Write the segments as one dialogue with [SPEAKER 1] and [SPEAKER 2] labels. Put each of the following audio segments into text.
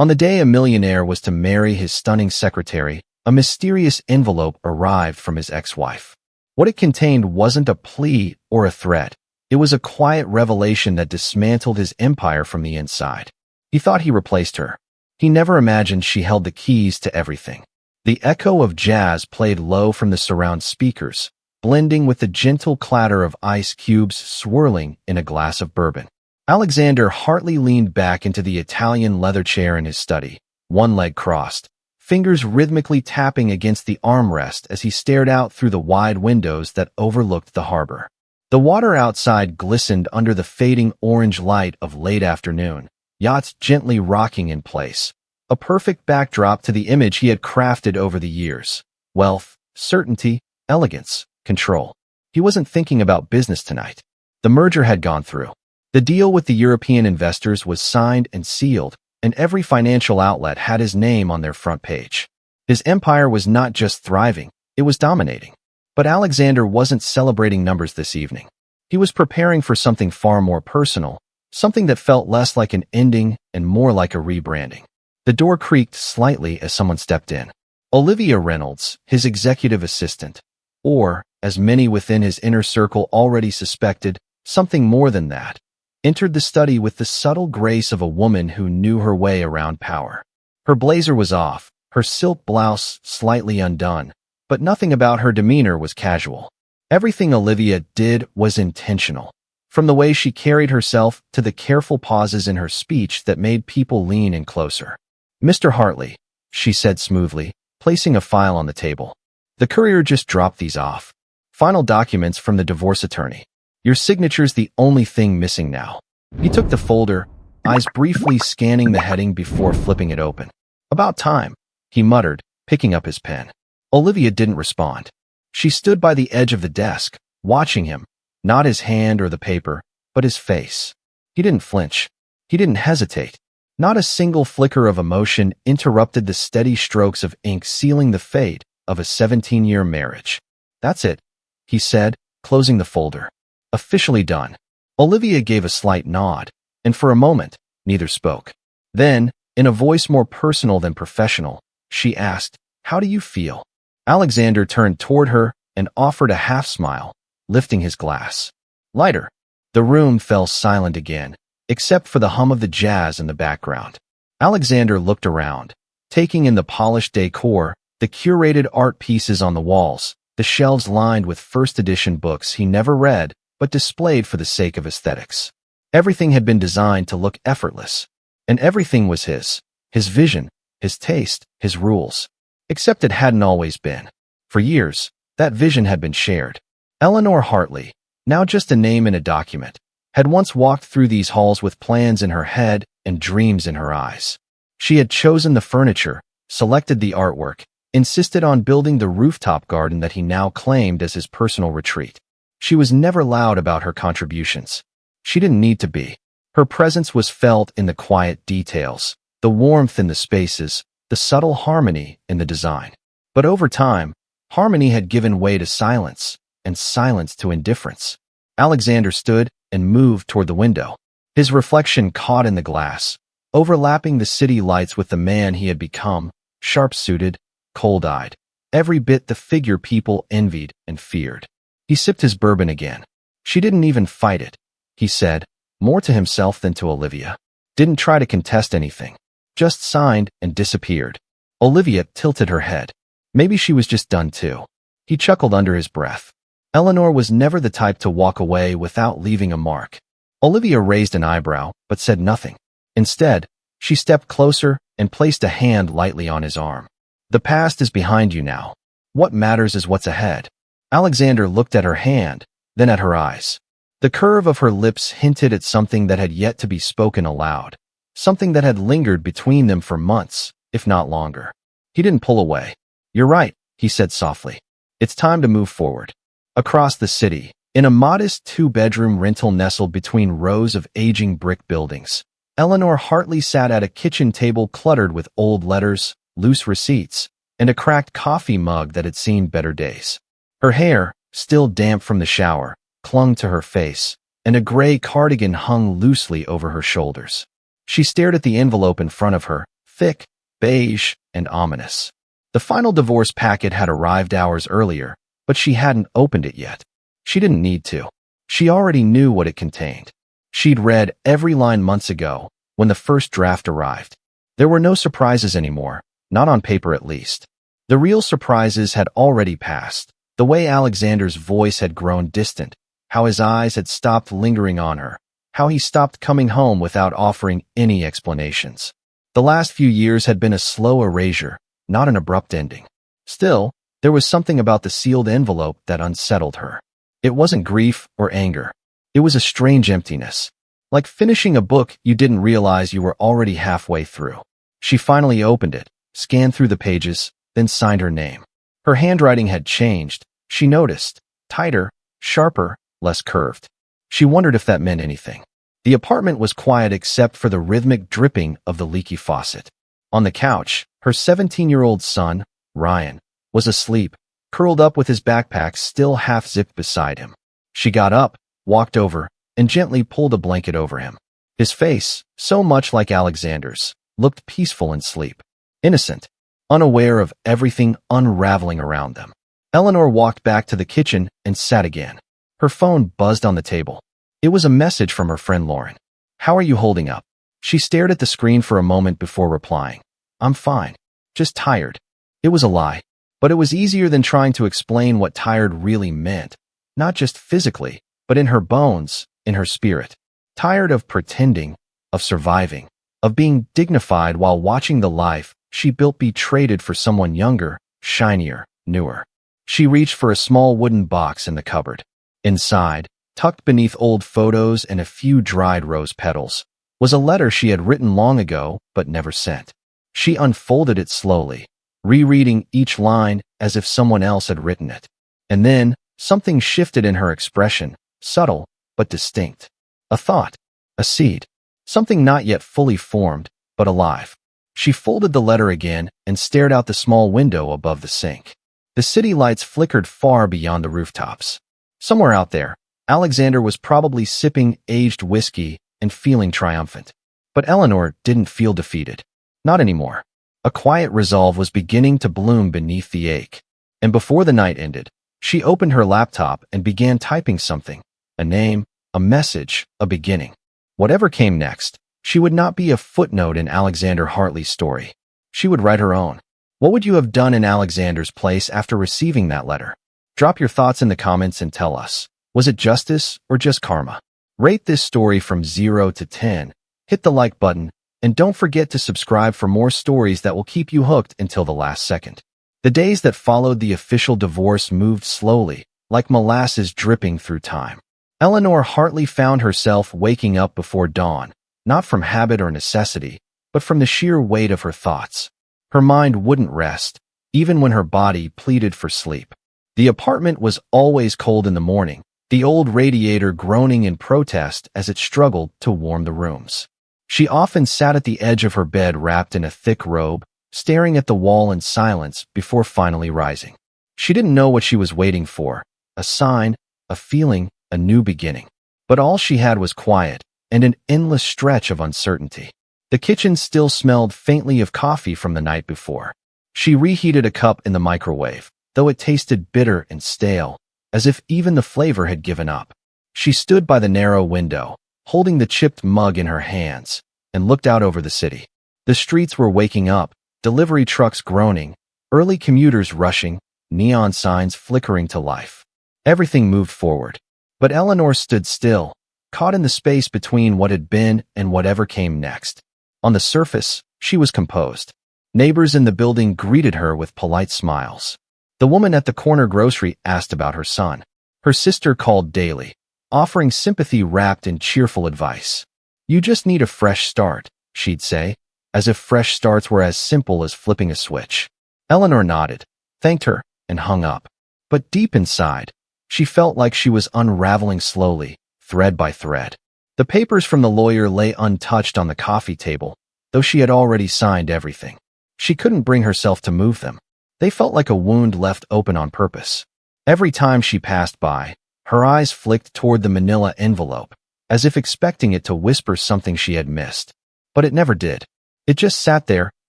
[SPEAKER 1] On the day a millionaire was to marry his stunning secretary, a mysterious envelope arrived from his ex-wife. What it contained wasn't a plea or a threat. It was a quiet revelation that dismantled his empire from the inside. He thought he replaced her. He never imagined she held the keys to everything. The echo of jazz played low from the surround speakers, blending with the gentle clatter of ice cubes swirling in a glass of bourbon. Alexander Hartley leaned back into the Italian leather chair in his study, one leg crossed, fingers rhythmically tapping against the armrest as he stared out through the wide windows that overlooked the harbor. The water outside glistened under the fading orange light of late afternoon, yachts gently rocking in place, a perfect backdrop to the image he had crafted over the years. Wealth, certainty, elegance, control. He wasn't thinking about business tonight. The merger had gone through. The deal with the European investors was signed and sealed, and every financial outlet had his name on their front page. His empire was not just thriving, it was dominating. But Alexander wasn't celebrating numbers this evening. He was preparing for something far more personal, something that felt less like an ending and more like a rebranding. The door creaked slightly as someone stepped in. Olivia Reynolds, his executive assistant, or, as many within his inner circle already suspected, something more than that, entered the study with the subtle grace of a woman who knew her way around power. Her blazer was off, her silk blouse slightly undone, but nothing about her demeanor was casual. Everything Olivia did was intentional, from the way she carried herself to the careful pauses in her speech that made people lean in closer. "Mr. Hartley," she said smoothly, placing a file on the table. "The courier just dropped these off. Final documents from the divorce attorney. Your signature's the only thing missing now." He took the folder, eyes briefly scanning the heading before flipping it open. "About time," he muttered, picking up his pen. Olivia didn't respond. She stood by the edge of the desk, watching him, not his hand or the paper, but his face. He didn't flinch. He didn't hesitate. Not a single flicker of emotion interrupted the steady strokes of ink sealing the fate of a 17-year marriage. "That's it," he said, closing the folder. "Officially done." Olivia gave a slight nod, and for a moment, neither spoke. Then, in a voice more personal than professional, she asked, "How do you feel?" Alexander turned toward her and offered a half-smile, lifting his glass. "Lighter." The room fell silent again, except for the hum of the jazz in the background. Alexander looked around, taking in the polished decor, the curated art pieces on the walls, the shelves lined with first-edition books he never read, but displayed for the sake of aesthetics. Everything had been designed to look effortless, and everything was his vision, his taste, his rules. Except it hadn't always been. For years, that vision had been shared. Eleanor Hartley, now just a name in a document, had once walked through these halls with plans in her head and dreams in her eyes. She had chosen the furniture, selected the artwork, insisted on building the rooftop garden that he now claimed as his personal retreat. She was never loud about her contributions. She didn't need to be. Her presence was felt in the quiet details, the warmth in the spaces, the subtle harmony in the design. But over time, harmony had given way to silence, and silence to indifference. Alexander stood and moved toward the window. His reflection caught in the glass, overlapping the city lights with the man he had become, sharp-suited, cold-eyed, every bit the figure people envied and feared. He sipped his bourbon again. "She didn't even fight it," he said, more to himself than to Olivia. "Didn't try to contest anything. Just signed and disappeared." Olivia tilted her head. Maybe she was just done too. He chuckled under his breath. Eleanor was never the type to walk away without leaving a mark. Olivia raised an eyebrow, but said nothing. Instead, she stepped closer and placed a hand lightly on his arm. "The past is behind you now. What matters is what's ahead." Alexander looked at her hand, then at her eyes. The curve of her lips hinted at something that had yet to be spoken aloud, something that had lingered between them for months, if not longer. He didn't pull away. "You're right," he said softly. "It's time to move forward." Across the city, in a modest two-bedroom rental nestled between rows of aging brick buildings, Eleanor Hartley sat at a kitchen table cluttered with old letters, loose receipts, and a cracked coffee mug that had seen better days. Her hair, still damp from the shower, clung to her face, and a gray cardigan hung loosely over her shoulders. She stared at the envelope in front of her, thick, beige, and ominous. The final divorce packet had arrived hours earlier, but she hadn't opened it yet. She didn't need to. She already knew what it contained. She'd read every line months ago, when the first draft arrived. There were no surprises anymore, not on paper at least. The real surprises had already passed. The way Alexander's voice had grown distant, how his eyes had stopped lingering on her, how he stopped coming home without offering any explanations. The last few years had been a slow erasure, not an abrupt ending. Still, there was something about the sealed envelope that unsettled her. It wasn't grief or anger. It was a strange emptiness. Like finishing a book you didn't realize you were already halfway through. She finally opened it, scanned through the pages, then signed her name. Her handwriting had changed, she noticed. Tighter, sharper, less curved. She wondered if that meant anything. The apartment was quiet except for the rhythmic dripping of the leaky faucet. On the couch, her 17-year-old son, Ryan, was asleep, curled up with his backpack still half-zipped beside him. She got up, walked over, and gently pulled a blanket over him. His face, so much like Alexander's, looked peaceful in sleep. Innocent, unaware of everything unraveling around them. Eleanor walked back to the kitchen and sat again. Her phone buzzed on the table. It was a message from her friend Lauren. "How are you holding up?" She stared at the screen for a moment before replying. "I'm fine. Just tired." It was a lie, but it was easier than trying to explain what tired really meant. Not just physically, but in her bones, in her spirit. Tired of pretending, of surviving, of being dignified while watching the life she built be traded for someone younger, shinier, newer. She reached for a small wooden box in the cupboard. Inside, tucked beneath old photos and a few dried rose petals, was a letter she had written long ago but never sent. She unfolded it slowly, rereading each line as if someone else had written it. And then, something shifted in her expression, subtle but distinct. A thought, a seed, something not yet fully formed, but alive. She folded the letter again and stared out the small window above the sink. The city lights flickered far beyond the rooftops. Somewhere out there, Alexander was probably sipping aged whiskey and feeling triumphant. But Eleanor didn't feel defeated. Not anymore. A quiet resolve was beginning to bloom beneath the ache. And before the night ended, she opened her laptop and began typing something. A name, a message, a beginning. Whatever came next, she would not be a footnote in Alexander Hartley's story. She would write her own. What would you have done in Alexander's place after receiving that letter? Drop your thoughts in the comments and tell us. Was it justice or just karma? Rate this story from 0 to 10. Hit the like button, and don't forget to subscribe for more stories that will keep you hooked until the last second. The days that followed the official divorce moved slowly, like molasses dripping through time. Eleanor Hartley found herself waking up before dawn, not from habit or necessity, but from the sheer weight of her thoughts. Her mind wouldn't rest, even when her body pleaded for sleep. The apartment was always cold in the morning, the old radiator groaning in protest as it struggled to warm the rooms. She often sat at the edge of her bed wrapped in a thick robe, staring at the wall in silence before finally rising. She didn't know what she was waiting for, a sign, a feeling, a new beginning. But all she had was quiet and an endless stretch of uncertainty. The kitchen still smelled faintly of coffee from the night before. She reheated a cup in the microwave, though it tasted bitter and stale, as if even the flavor had given up. She stood by the narrow window, holding the chipped mug in her hands, and looked out over the city. The streets were waking up, delivery trucks groaning, early commuters rushing, neon signs flickering to life. Everything moved forward. But Eleanor stood still, caught in the space between what had been and whatever came next. On the surface, she was composed. Neighbors in the building greeted her with polite smiles. The woman at the corner grocery asked about her son. Her sister called daily, offering sympathy wrapped in cheerful advice. "You just need a fresh start," she'd say, as if fresh starts were as simple as flipping a switch. Eleanor nodded, thanked her, and hung up. But deep inside, she felt like she was unraveling slowly, thread by thread. The papers from the lawyer lay untouched on the coffee table, though she had already signed everything. She couldn't bring herself to move them. They felt like a wound left open on purpose. Every time she passed by, her eyes flicked toward the manila envelope, as if expecting it to whisper something she had missed. But it never did. It just sat there,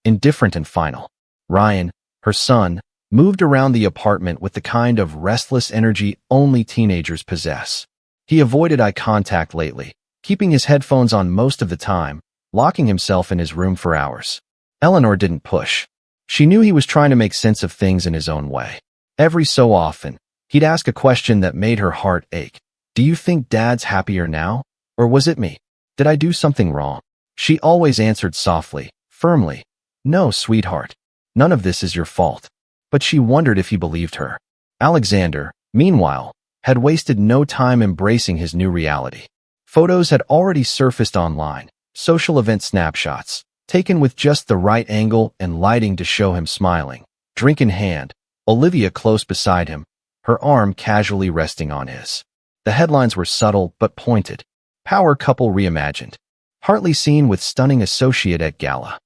[SPEAKER 1] indifferent and final. Ryan, her son, moved around the apartment with the kind of restless energy only teenagers possess. He avoided eye contact lately, keeping his headphones on most of the time, locking himself in his room for hours. Eleanor didn't push. She knew he was trying to make sense of things in his own way. Every so often, he'd ask a question that made her heart ache. Do you think Dad's happier now? Or was it me? Did I do something wrong? She always answered softly, firmly, No, sweetheart. None of this is your fault. But she wondered if he believed her. Alexander, meanwhile, had wasted no time embracing his new reality. Photos had already surfaced online, social event snapshots, taken with just the right angle and lighting to show him smiling, drink in hand, Olivia close beside him, her arm casually resting on his. The headlines were subtle but pointed. Power couple reimagined. Hartley seen with stunning associate at gala.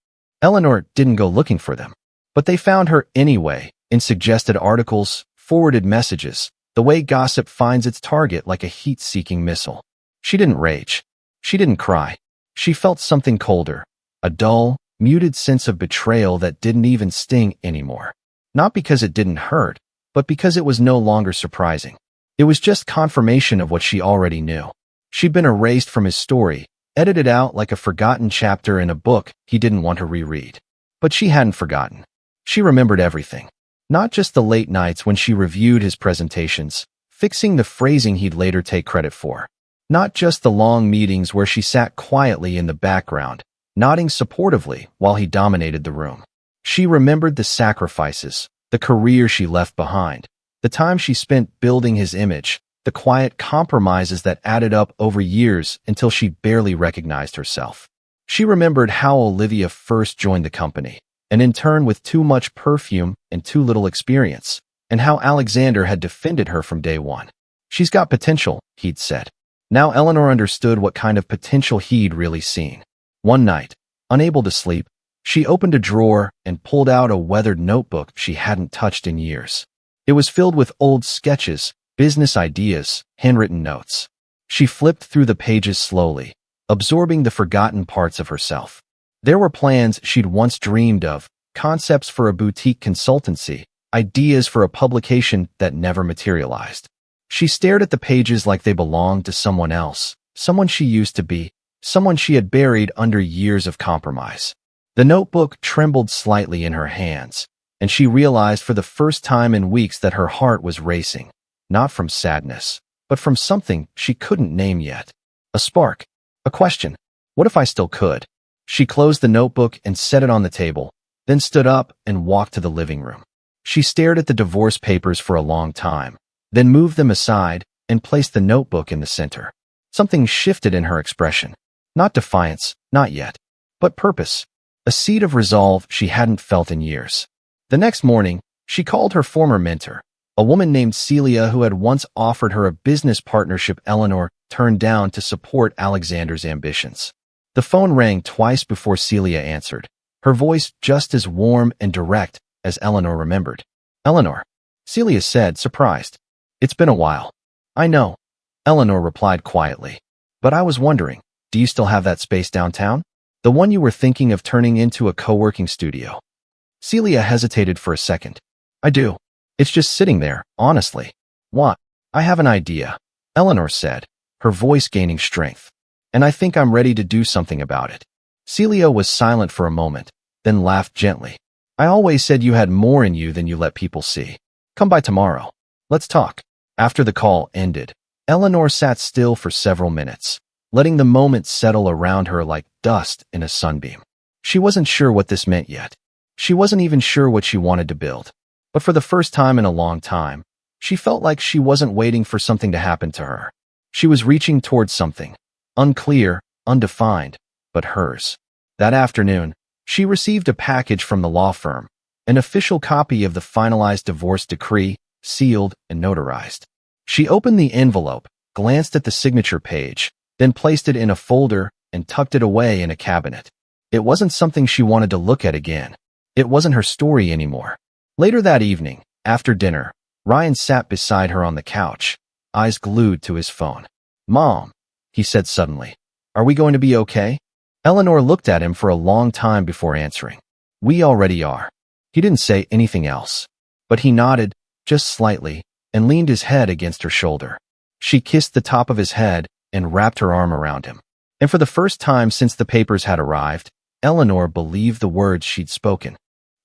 [SPEAKER 1] Eleanor didn't go looking for them, but they found her anyway, in suggested articles, forwarded messages, the way gossip finds its target like a heat-seeking missile. She didn't rage. She didn't cry. She felt something colder, a dull, muted sense of betrayal that didn't even sting anymore. Not because it didn't hurt, but because it was no longer surprising. It was just confirmation of what she already knew. She'd been erased from his story, edited out like a forgotten chapter in a book he didn't want to reread. But she hadn't forgotten. She remembered everything. Not just the late nights when she reviewed his presentations, fixing the phrasing he'd later take credit for. Not just the long meetings where she sat quietly in the background, nodding supportively while he dominated the room. She remembered the sacrifices, the career she left behind, the time she spent building his image, the quiet compromises that added up over years until she barely recognized herself. She remembered how Olivia first joined the company, an intern with too much perfume and too little experience, and how Alexander had defended her from day one. She's got potential, he'd said. Now Eleanor understood what kind of potential he'd really seen. One night, unable to sleep, she opened a drawer and pulled out a weathered notebook she hadn't touched in years. It was filled with old sketches, business ideas, handwritten notes. She flipped through the pages slowly, absorbing the forgotten parts of herself. There were plans she'd once dreamed of, concepts for a boutique consultancy, ideas for a publication that never materialized. She stared at the pages like they belonged to someone else, someone she used to be, someone she had buried under years of compromise. The notebook trembled slightly in her hands, and she realized for the first time in weeks that her heart was racing, not from sadness, but from something she couldn't name yet. A spark, a question. What if I still could? She closed the notebook and set it on the table, then stood up and walked to the living room. She stared at the divorce papers for a long time, then moved them aside and placed the notebook in the center. Something shifted in her expression. Not defiance, not yet, but purpose. A seed of resolve she hadn't felt in years. The next morning, she called her former mentor, a woman named Celia who had once offered her a business partnership Eleanor turned down to support Alexander's ambitions. The phone rang twice before Celia answered, her voice just as warm and direct as Eleanor remembered. Eleanor, Celia said, surprised. It's been a while. I know, Eleanor replied quietly. But I was wondering, do you still have that space downtown? The one you were thinking of turning into a co-working studio? Celia hesitated for a second. I do. It's just sitting there, honestly. What? I have an idea, Eleanor said, her voice gaining strength. And I think I'm ready to do something about it. Celia was silent for a moment, then laughed gently. I always said you had more in you than you let people see. Come by tomorrow. Let's talk. After the call ended, Eleanor sat still for several minutes, letting the moment settle around her like dust in a sunbeam. She wasn't sure what this meant yet. She wasn't even sure what she wanted to build. But for the first time in a long time, she felt like she wasn't waiting for something to happen to her. She was reaching towards something, unclear, undefined, but hers. That afternoon, she received a package from the law firm, an official copy of the finalized divorce decree, sealed and notarized. She opened the envelope, glanced at the signature page, then placed it in a folder and tucked it away in a cabinet. It wasn't something she wanted to look at again. It wasn't her story anymore. Later that evening, after dinner, Ryan sat beside her on the couch, eyes glued to his phone. Mom, he said suddenly, are we going to be okay? Eleanor looked at him for a long time before answering. We already are. He didn't say anything else. But he nodded, just slightly, and leaned his head against her shoulder. She kissed the top of his head and wrapped her arm around him. And for the first time since the papers had arrived, Eleanor believed the words she'd spoken.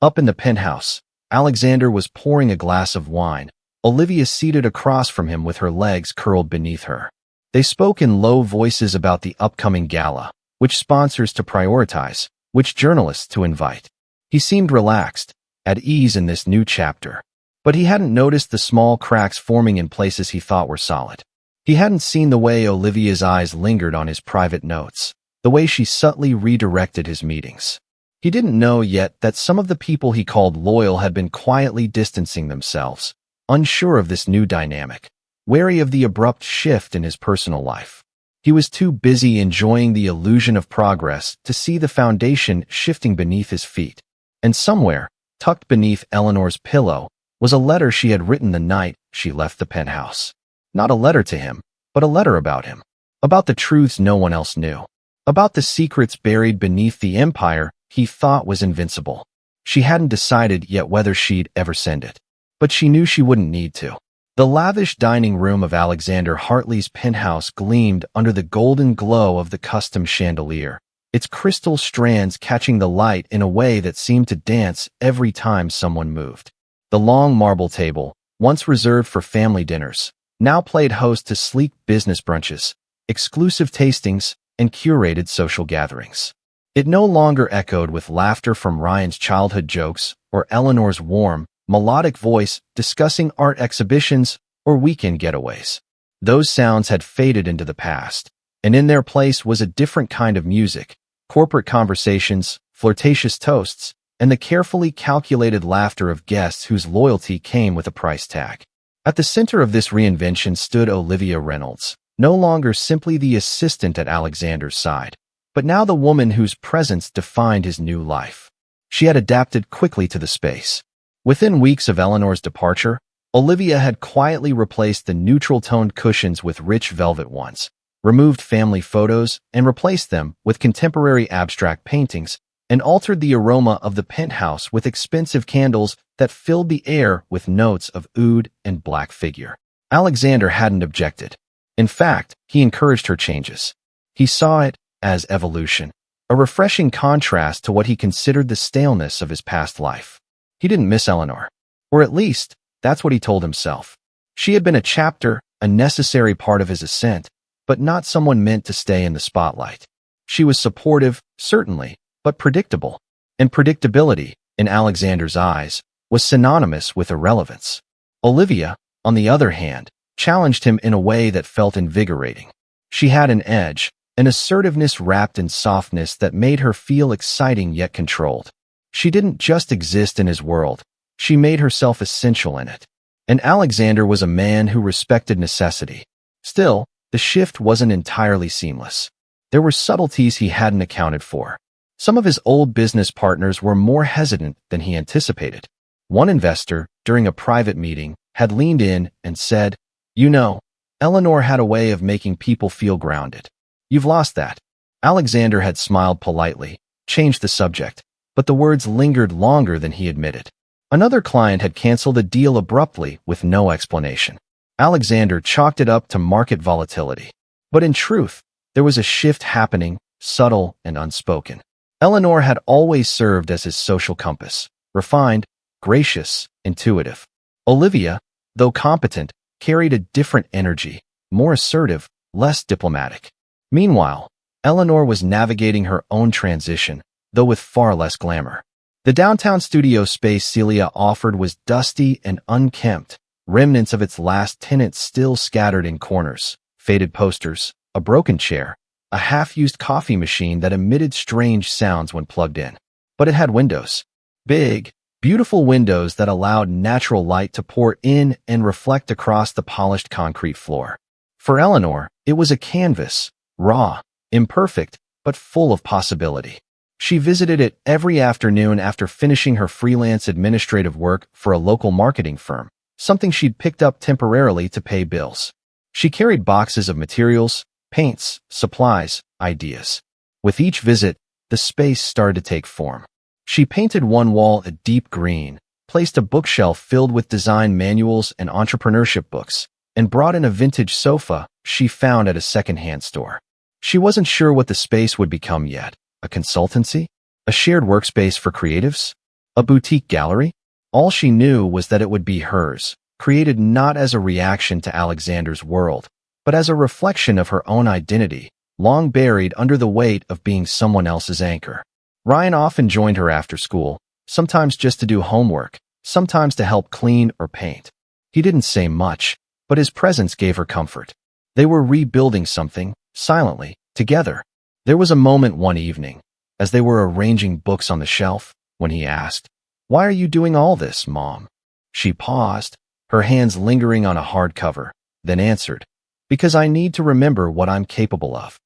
[SPEAKER 1] Up in the penthouse, Alexander was pouring a glass of wine, Olivia seated across from him with her legs curled beneath her. They spoke in low voices about the upcoming gala, which sponsors to prioritize, which journalists to invite. He seemed relaxed, at ease in this new chapter. But he hadn't noticed the small cracks forming in places he thought were solid. He hadn't seen the way Olivia's eyes lingered on his private notes, the way she subtly redirected his meetings. He didn't know yet that some of the people he called loyal had been quietly distancing themselves, unsure of this new dynamic, wary of the abrupt shift in his personal life. He was too busy enjoying the illusion of progress to see the foundation shifting beneath his feet. And somewhere, tucked beneath Eleanor's pillow, was a letter she had written the night she left the penthouse. Not a letter to him, but a letter about him. About the truths no one else knew. About the secrets buried beneath the empire he thought was invincible. She hadn't decided yet whether she'd ever send it. But she knew she wouldn't need to. The lavish dining room of Alexander Hartley's penthouse gleamed under the golden glow of the custom chandelier, its crystal strands catching the light in a way that seemed to dance every time someone moved. The long marble table, once reserved for family dinners, now played host to sleek business brunches, exclusive tastings, and curated social gatherings. It no longer echoed with laughter from Ryan's childhood jokes or Eleanor's warm, melodic voice discussing art exhibitions or weekend getaways. Those sounds had faded into the past, and in their place was a different kind of music, corporate conversations, flirtatious toasts, and the carefully calculated laughter of guests whose loyalty came with a price tag. At the center of this reinvention stood Olivia Reynolds, no longer simply the assistant at Alexander's side, but now the woman whose presence defined his new life. She had adapted quickly to the space. Within weeks of Eleanor's departure, Olivia had quietly replaced the neutral-toned cushions with rich velvet ones, removed family photos and replaced them with contemporary abstract paintings, and altered the aroma of the penthouse with expensive candles that filled the air with notes of oud and black figure. Alexander hadn't objected. In fact, he encouraged her changes. He saw it as evolution, a refreshing contrast to what he considered the staleness of his past life. He didn't miss Eleanor. Or at least, that's what he told himself. She had been a chapter, a necessary part of his ascent, but not someone meant to stay in the spotlight. She was supportive, certainly, but predictable. And predictability, in Alexander's eyes, was synonymous with irrelevance. Olivia, on the other hand, challenged him in a way that felt invigorating. She had an edge, an assertiveness wrapped in softness that made her feel exciting yet controlled. She didn't just exist in his world, she made herself essential in it. And Alexander was a man who respected necessity. Still, the shift wasn't entirely seamless. There were subtleties he hadn't accounted for. Some of his old business partners were more hesitant than he anticipated. One investor, during a private meeting, had leaned in and said, "You know, Eleanor had a way of making people feel grounded. You've lost that." Alexander had smiled politely, changed the subject, but the words lingered longer than he admitted. Another client had canceled a deal abruptly with no explanation. Alexander chalked it up to market volatility. But in truth, there was a shift happening, subtle and unspoken. Eleanor had always served as his social compass, refined, gracious, intuitive. Olivia, though competent, carried a different energy, more assertive, less diplomatic. Meanwhile, Eleanor was navigating her own transition, though with far less glamour. The downtown studio space Celia offered was dusty and unkempt, remnants of its last tenant still scattered in corners, faded posters, a broken chair, a half-used coffee machine that emitted strange sounds when plugged in. But it had windows. Big, beautiful windows that allowed natural light to pour in and reflect across the polished concrete floor. For Eleanor, it was a canvas, raw, imperfect, but full of possibility. She visited it every afternoon after finishing her freelance administrative work for a local marketing firm, something she'd picked up temporarily to pay bills. She carried boxes of materials, paints, supplies, ideas. With each visit, the space started to take form. She painted one wall a deep green, placed a bookshelf filled with design manuals and entrepreneurship books, and brought in a vintage sofa she found at a second-hand store. She wasn't sure what the space would become yet. A consultancy? A shared workspace for creatives? A boutique gallery? All she knew was that it would be hers, created not as a reaction to Alexander's world, but as a reflection of her own identity, long buried under the weight of being someone else's anchor. Ryan often joined her after school, sometimes just to do homework, sometimes to help clean or paint. He didn't say much, but his presence gave her comfort. They were rebuilding something, silently, together. There was a moment one evening, as they were arranging books on the shelf, when he asked, "Why are you doing all this, Mom?" She paused, her hands lingering on a hardcover, then answered, "Because I need to remember what I'm capable of."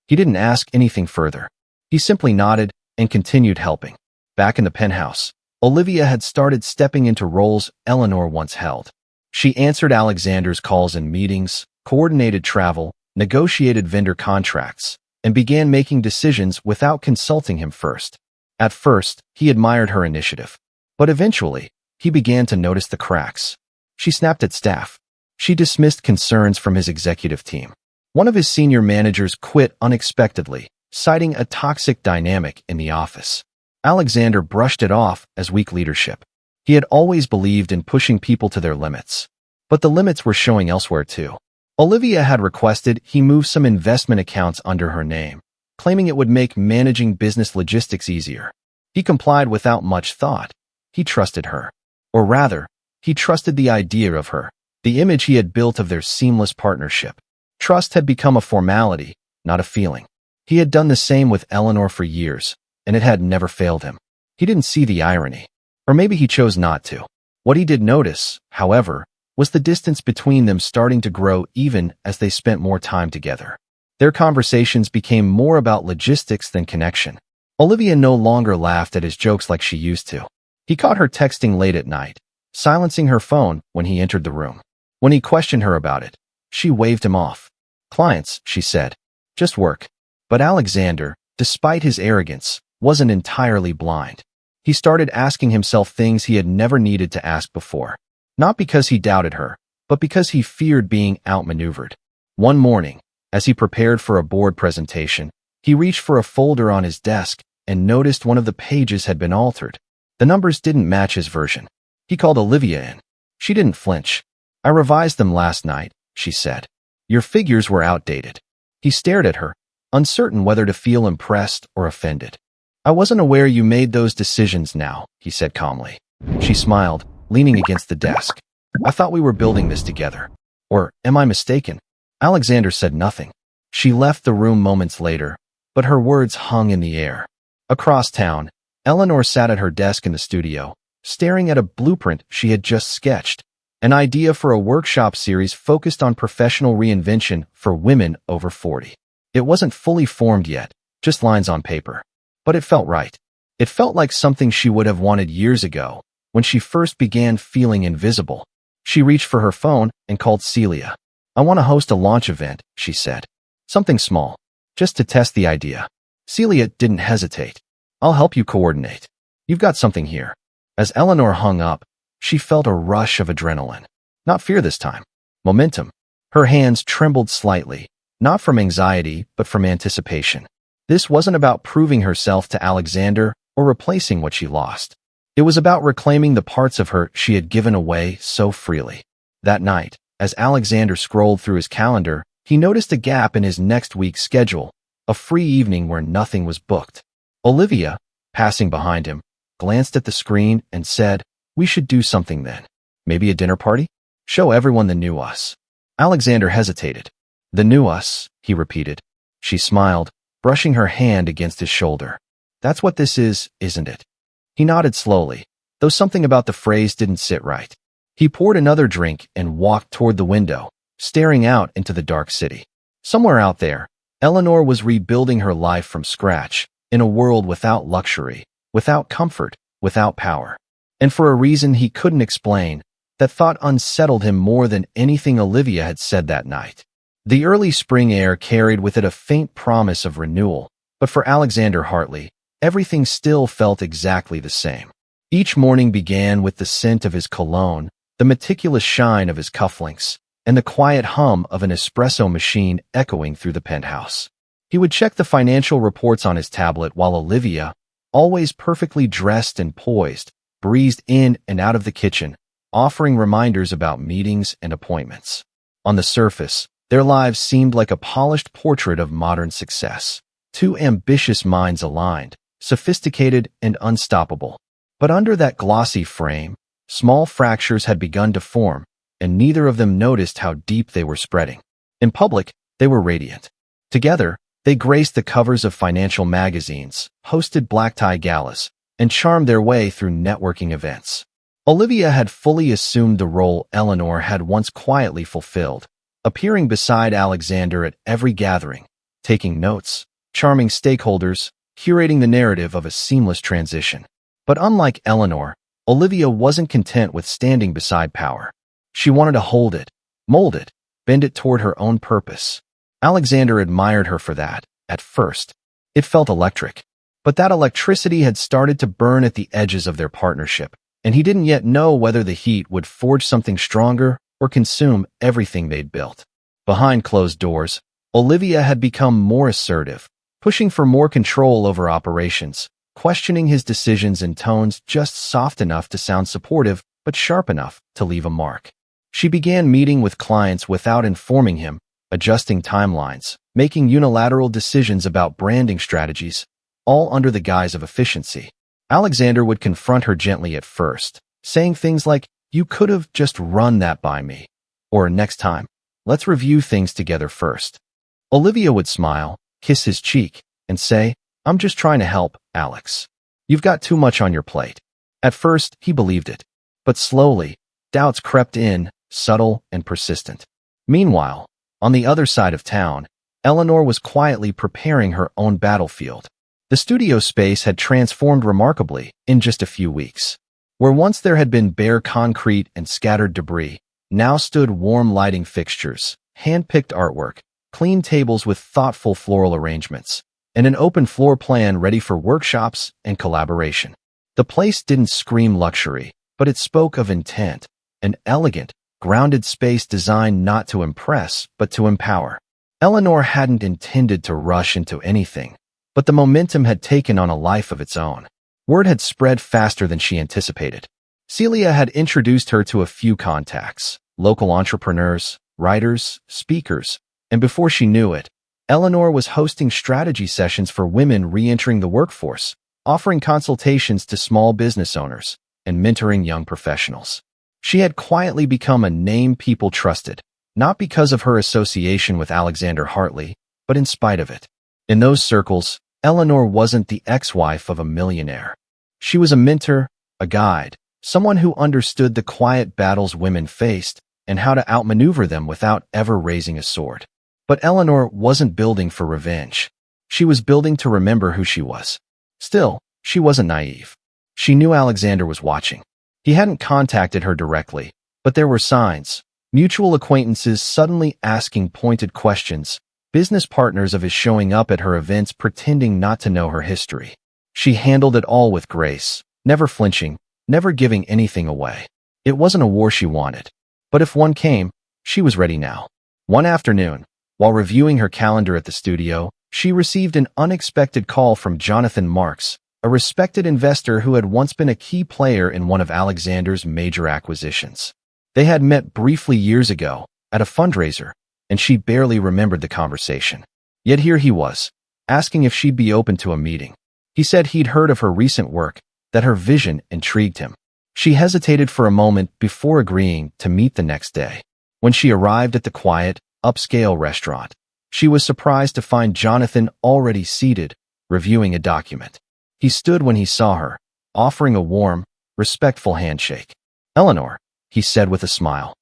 [SPEAKER 1] He didn't ask anything further. He simply nodded and continued helping. Back in the penthouse, Olivia had started stepping into roles Eleanor once held. She answered Alexander's calls and meetings, coordinated travel, negotiated vendor contracts, and began making decisions without consulting him first. At first, he admired her initiative. But eventually, he began to notice the cracks. She snapped at staff. She dismissed concerns from his executive team. One of his senior managers quit unexpectedly, citing a toxic dynamic in the office. Alexander brushed it off as weak leadership. He had always believed in pushing people to their limits. But the limits were showing elsewhere too. Olivia had requested he move some investment accounts under her name, claiming it would make managing business logistics easier. He complied without much thought. He trusted her. Or rather, he trusted the idea of her, the image he had built of their seamless partnership. Trust had become a formality, not a feeling. He had done the same with Eleanor for years, and it had never failed him. He didn't see the irony. Or maybe he chose not to. What he did notice, however, was the distance between them starting to grow even as they spent more time together. Their conversations became more about logistics than connection. Olivia no longer laughed at his jokes like she used to. He caught her texting late at night, silencing her phone when he entered the room. When he questioned her about it, she waved him off. "Clients," she said. "Just work." But Alexander, despite his arrogance, wasn't entirely blind. He started asking himself things he had never needed to ask before. Not because he doubted her, but because he feared being outmaneuvered. One morning, as he prepared for a board presentation, he reached for a folder on his desk and noticed one of the pages had been altered. The numbers didn't match his version. He called Olivia in. She didn't flinch. "I revised them last night," she said. "Your figures were outdated." He stared at her, uncertain whether to feel impressed or offended. "I wasn't aware you made those decisions now," he said calmly. She smiled, leaning against the desk. "I thought we were building this together. Or am I mistaken?" Alexander said nothing. She left the room moments later, but her words hung in the air. Across town, Eleanor sat at her desk in the studio, staring at a blueprint she had just sketched, an idea for a workshop series focused on professional reinvention for women over 40. It wasn't fully formed yet, just lines on paper. But it felt right. It felt like something she would have wanted years ago, when she first began feeling invisible. She reached for her phone and called Celia. "I want to host a launch event," she said. "Something small, just to test the idea." Celia didn't hesitate. "I'll help you coordinate. You've got something here." As Eleanor hung up, she felt a rush of adrenaline. Not fear this time. Momentum. Her hands trembled slightly, not from anxiety, but from anticipation. This wasn't about proving herself to Alexander or replacing what she lost. It was about reclaiming the parts of her she had given away so freely. That night, as Alexander scrolled through his calendar, he noticed a gap in his next week's schedule, a free evening where nothing was booked. Olivia, passing behind him, glanced at the screen and said, "We should do something then. Maybe a dinner party? Show everyone the new us." Alexander hesitated. "The new us," he repeated. She smiled, brushing her hand against his shoulder. "That's what this is, isn't it?" He nodded slowly, though something about the phrase didn't sit right. He poured another drink and walked toward the window, staring out into the dark city. Somewhere out there, Eleanor was rebuilding her life from scratch, in a world without luxury, without comfort, without power. And for a reason he couldn't explain, that thought unsettled him more than anything Olivia had said that night. The early spring air carried with it a faint promise of renewal, but for Alexander Hartley, everything still felt exactly the same. Each morning began with the scent of his cologne, the meticulous shine of his cufflinks, and the quiet hum of an espresso machine echoing through the penthouse. He would check the financial reports on his tablet while Olivia, always perfectly dressed and poised, breezed in and out of the kitchen, offering reminders about meetings and appointments. On the surface, their lives seemed like a polished portrait of modern success. Two ambitious minds aligned, sophisticated and unstoppable. But under that glossy frame, small fractures had begun to form, and neither of them noticed how deep they were spreading. In public, they were radiant. Together, they graced the covers of financial magazines, hosted black-tie galas, and charmed their way through networking events. Olivia had fully assumed the role Eleanor had once quietly fulfilled, appearing beside Alexander at every gathering, taking notes, charming stakeholders, curating the narrative of a seamless transition. But unlike Eleanor, Olivia wasn't content with standing beside power. She wanted to hold it, mold it, bend it toward her own purpose. Alexander admired her for that, at first. It felt electric. But that electricity had started to burn at the edges of their partnership, and he didn't yet know whether the heat would forge something stronger or consume everything they'd built. Behind closed doors, Olivia had become more assertive, pushing for more control over operations, questioning his decisions in tones just soft enough to sound supportive but sharp enough to leave a mark. She began meeting with clients without informing him, adjusting timelines, making unilateral decisions about branding strategies, all under the guise of efficiency. Alexander would confront her gently at first, saying things like, "You could have just run that by me," or "Next time, let's review things together first." Olivia would smile, kiss his cheek, and say, "I'm just trying to help, Alex. You've got too much on your plate." At first, he believed it. But slowly, doubts crept in, subtle and persistent. Meanwhile, on the other side of town, Eleanor was quietly preparing her own battlefield. The studio space had transformed remarkably in just a few weeks. Where once there had been bare concrete and scattered debris, now stood warm lighting fixtures, hand-picked artwork, clean tables with thoughtful floral arrangements, and an open floor plan ready for workshops and collaboration. The place didn't scream luxury, but it spoke of intent, an elegant, grounded space designed not to impress, but to empower. Eleanor hadn't intended to rush into anything, but the momentum had taken on a life of its own. Word had spread faster than she anticipated. Celia had introduced her to a few contacts, local entrepreneurs, writers, speakers, and before she knew it, Eleanor was hosting strategy sessions for women re-entering the workforce, offering consultations to small business owners, and mentoring young professionals. She had quietly become a name people trusted, not because of her association with Alexander Hartley, but in spite of it. In those circles, Eleanor wasn't the ex-wife of a millionaire. She was a mentor, a guide, someone who understood the quiet battles women faced and how to outmaneuver them without ever raising a sword. But Eleanor wasn't building for revenge. She was building to remember who she was. Still, she wasn't naive. She knew Alexander was watching. He hadn't contacted her directly, but there were signs. Mutual acquaintances suddenly asking pointed questions, business partners of his showing up at her events pretending not to know her history. She handled it all with grace, never flinching, never giving anything away. It wasn't a war she wanted. But if one came, she was ready now. One afternoon, while reviewing her calendar at the studio, she received an unexpected call from Jonathan Marks, a respected investor who had once been a key player in one of Alexander's major acquisitions. They had met briefly years ago, at a fundraiser, and she barely remembered the conversation. Yet here he was, asking if she'd be open to a meeting. He said he'd heard of her recent work, that her vision intrigued him. She hesitated for a moment before agreeing to meet the next day. When she arrived at the quiet, upscale restaurant, she was surprised to find Jonathan already seated, reviewing a document. He stood when he saw her, offering a warm, respectful handshake. "Eleanor," he said with a smile,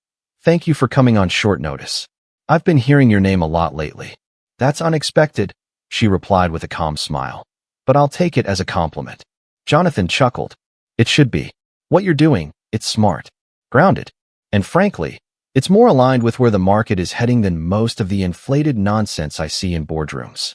[SPEAKER 1] "thank you for coming on short notice. I've been hearing your name a lot lately." "That's unexpected," she replied with a calm smile. "But I'll take it as a compliment." Jonathan chuckled. "It should be. What you're doing, it's smart, grounded, and frankly, it's more aligned with where the market is heading than most of the inflated nonsense I see in boardrooms."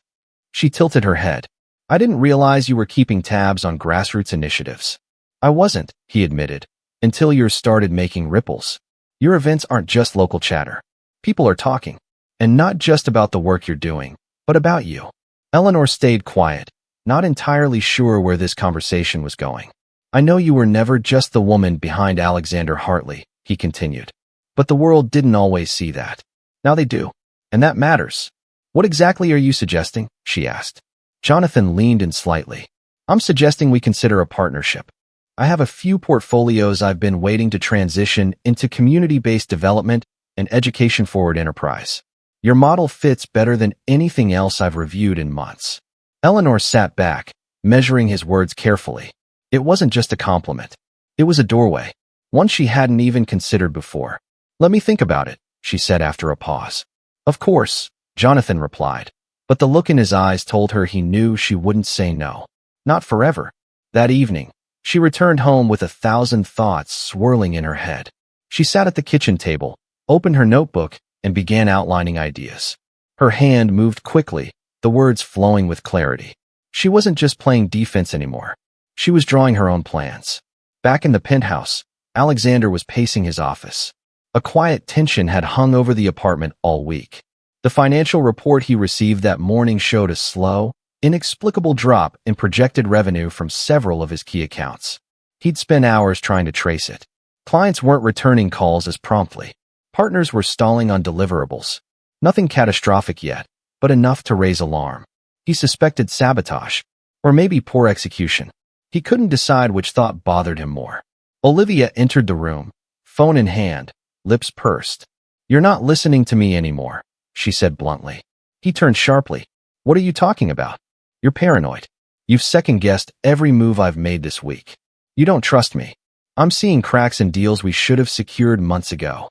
[SPEAKER 1] She tilted her head. I didn't realize you were keeping tabs on grassroots initiatives. I wasn't, he admitted, until yours started making ripples. Your events aren't just local chatter. People are talking. And not just about the work you're doing, but about you. Eleanor stayed quiet, not entirely sure where this conversation was going. I know you were never just the woman behind Alexander Hartley, he continued. But the world didn't always see that. Now they do. And that matters. What exactly are you suggesting? She asked. Jonathan leaned in slightly. I'm suggesting we consider a partnership. I have a few portfolios I've been waiting to transition into community-based development and education-forward enterprise. Your model fits better than anything else I've reviewed in months. Eleanor sat back, measuring his words carefully. It wasn't just a compliment. It was a doorway, one she hadn't even considered before. Let me think about it, she said after a pause. Of course, Jonathan replied, but the look in his eyes told her he knew she wouldn't say no. Not forever. That evening, she returned home with 1,000 thoughts swirling in her head. She sat at the kitchen table, opened her notebook, and began outlining ideas. Her hand moved quickly, the words flowing with clarity. She wasn't just playing defense anymore. She was drawing her own plans. Back in the penthouse, Alexander was pacing his office. A quiet tension had hung over the apartment all week. The financial report he received that morning showed a slow, inexplicable drop in projected revenue from several of his key accounts. He'd spent hours trying to trace it. Clients weren't returning calls as promptly. Partners were stalling on deliverables. Nothing catastrophic yet, but enough to raise alarm. He suspected sabotage, or maybe poor execution. He couldn't decide which thought bothered him more. Olivia entered the room, phone in hand, lips pursed. You're not listening to me anymore, she said bluntly. He turned sharply. What are you talking about? You're paranoid. You've second-guessed every move I've made this week. You don't trust me. I'm seeing cracks in deals we should have secured months ago.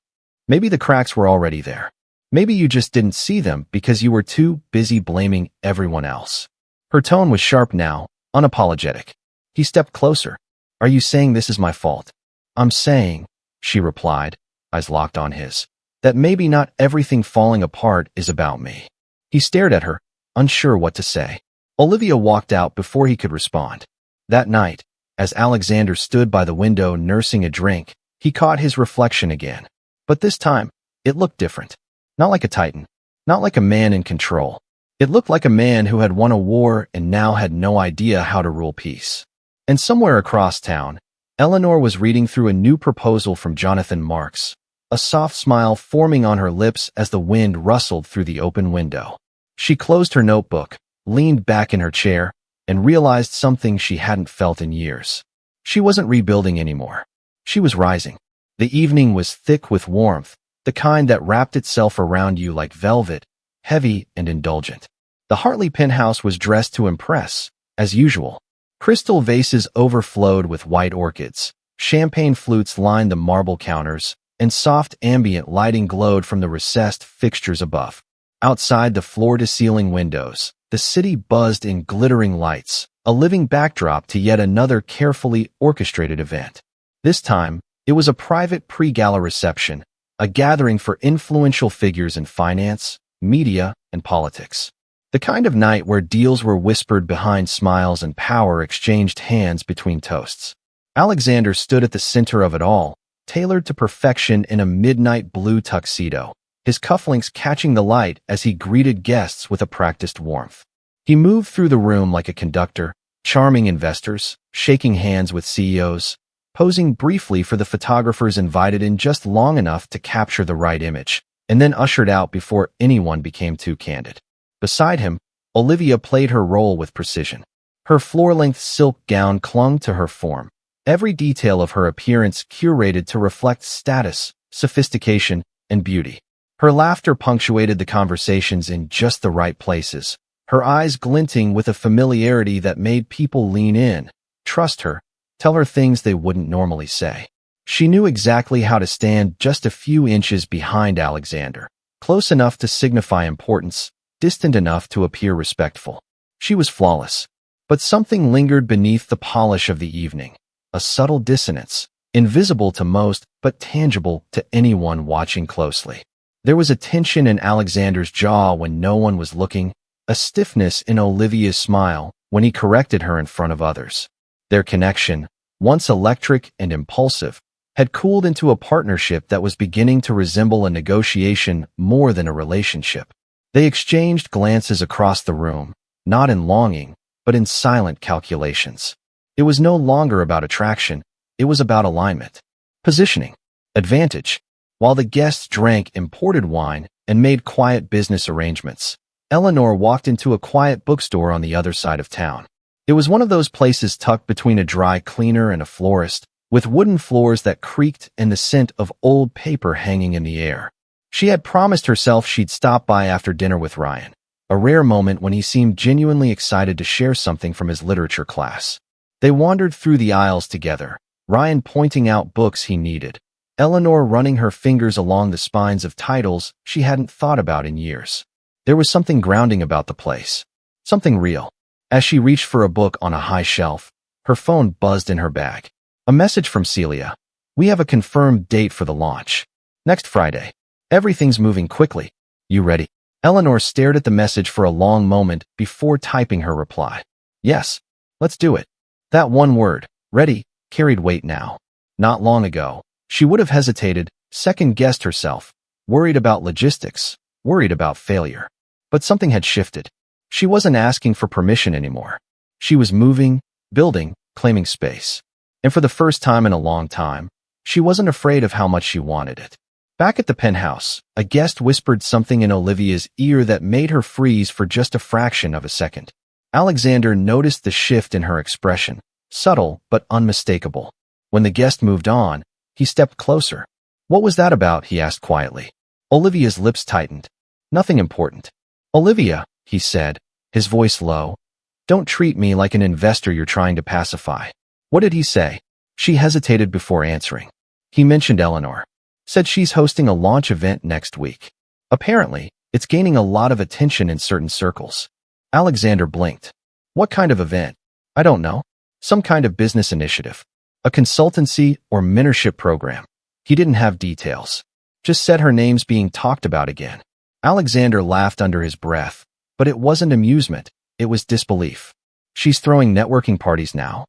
[SPEAKER 1] Maybe the cracks were already there. Maybe you just didn't see them because you were too busy blaming everyone else. Her tone was sharp now, unapologetic. He stepped closer. Are you saying this is my fault? I'm saying, she replied, eyes locked on his, that maybe not everything falling apart is about me. He stared at her, unsure what to say. Olivia walked out before he could respond. That night, as Alexander stood by the window nursing a drink, he caught his reflection again. But this time, it looked different. Not like a titan. Not like a man in control. It looked like a man who had won a war and now had no idea how to rule peace. And somewhere across town, Eleanor was reading through a new proposal from Jonathan Marks, a soft smile forming on her lips as the wind rustled through the open window. She closed her notebook, leaned back in her chair, and realized something she hadn't felt in years. She wasn't rebuilding anymore. She was rising. The evening was thick with warmth, the kind that wrapped itself around you like velvet, heavy and indulgent. The Hartley penthouse was dressed to impress, as usual. Crystal vases overflowed with white orchids, champagne flutes lined the marble counters, and soft ambient lighting glowed from the recessed fixtures above. Outside the floor-to-ceiling windows, the city buzzed in glittering lights, a living backdrop to yet another carefully orchestrated event. This time, it was a private pre-gala reception, a gathering for influential figures in finance, media, and politics. The kind of night where deals were whispered behind smiles and power exchanged hands between toasts. Alexander stood at the center of it all, tailored to perfection in a midnight blue tuxedo, his cufflinks catching the light as he greeted guests with a practiced warmth. He moved through the room like a conductor, charming investors, shaking hands with CEOs, posing briefly for the photographers invited in just long enough to capture the right image, and then ushered out before anyone became too candid. Beside him, Olivia played her role with precision. Her floor-length silk gown clung to her form, every detail of her appearance curated to reflect status, sophistication, and beauty. Her laughter punctuated the conversations in just the right places, her eyes glinting with a familiarity that made people lean in, trust her, tell her things they wouldn't normally say. She knew exactly how to stand just a few inches behind Alexander, close enough to signify importance, distant enough to appear respectful. She was flawless, but something lingered beneath the polish of the evening, a subtle dissonance, invisible to most but tangible to anyone watching closely. There was a tension in Alexander's jaw when no one was looking, a stiffness in Olivia's smile when he corrected her in front of others. Their connection, once electric and impulsive, had cooled into a partnership that was beginning to resemble a negotiation more than a relationship. They exchanged glances across the room, not in longing, but in silent calculations. It was no longer about attraction, it was about alignment, positioning, advantage. While the guests drank imported wine and made quiet business arrangements, Eleanor walked into a quiet bookstore on the other side of town. It was one of those places tucked between a dry cleaner and a florist, with wooden floors that creaked and the scent of old paper hanging in the air. She had promised herself she'd stop by after dinner with Ryan, a rare moment when he seemed genuinely excited to share something from his literature class. They wandered through the aisles together, Ryan pointing out books he needed, Eleanor running her fingers along the spines of titles she hadn't thought about in years. There was something grounding about the place, something real. As she reached for a book on a high shelf, her phone buzzed in her bag. A message from Celia. We have a confirmed date for the launch. Next Friday. Everything's moving quickly. You ready? Eleanor stared at the message for a long moment before typing her reply. Yes, let's do it. That one word, ready, carried weight now. Not long ago, she would have hesitated, second-guessed herself, worried about logistics, worried about failure. But something had shifted. She wasn't asking for permission anymore. She was moving, building, claiming space. And for the first time in a long time, she wasn't afraid of how much she wanted it. Back at the penthouse, a guest whispered something in Olivia's ear that made her freeze for just a fraction of a second. Alexander noticed the shift in her expression, subtle but unmistakable. When the guest moved on, he stepped closer. What was that about? He asked quietly. Olivia's lips tightened. Nothing important. Olivia, he said, his voice low. Don't treat me like an investor you're trying to pacify. What did he say? She hesitated before answering. He mentioned Eleanor. Said she's hosting a launch event next week. Apparently, it's gaining a lot of attention in certain circles. Alexander blinked. What kind of event? I don't know. Some kind of business initiative. A consultancy or mentorship program. He didn't have details. Just said her name's being talked about again. Alexander laughed under his breath, but it wasn't amusement, it was disbelief. She's throwing networking parties now.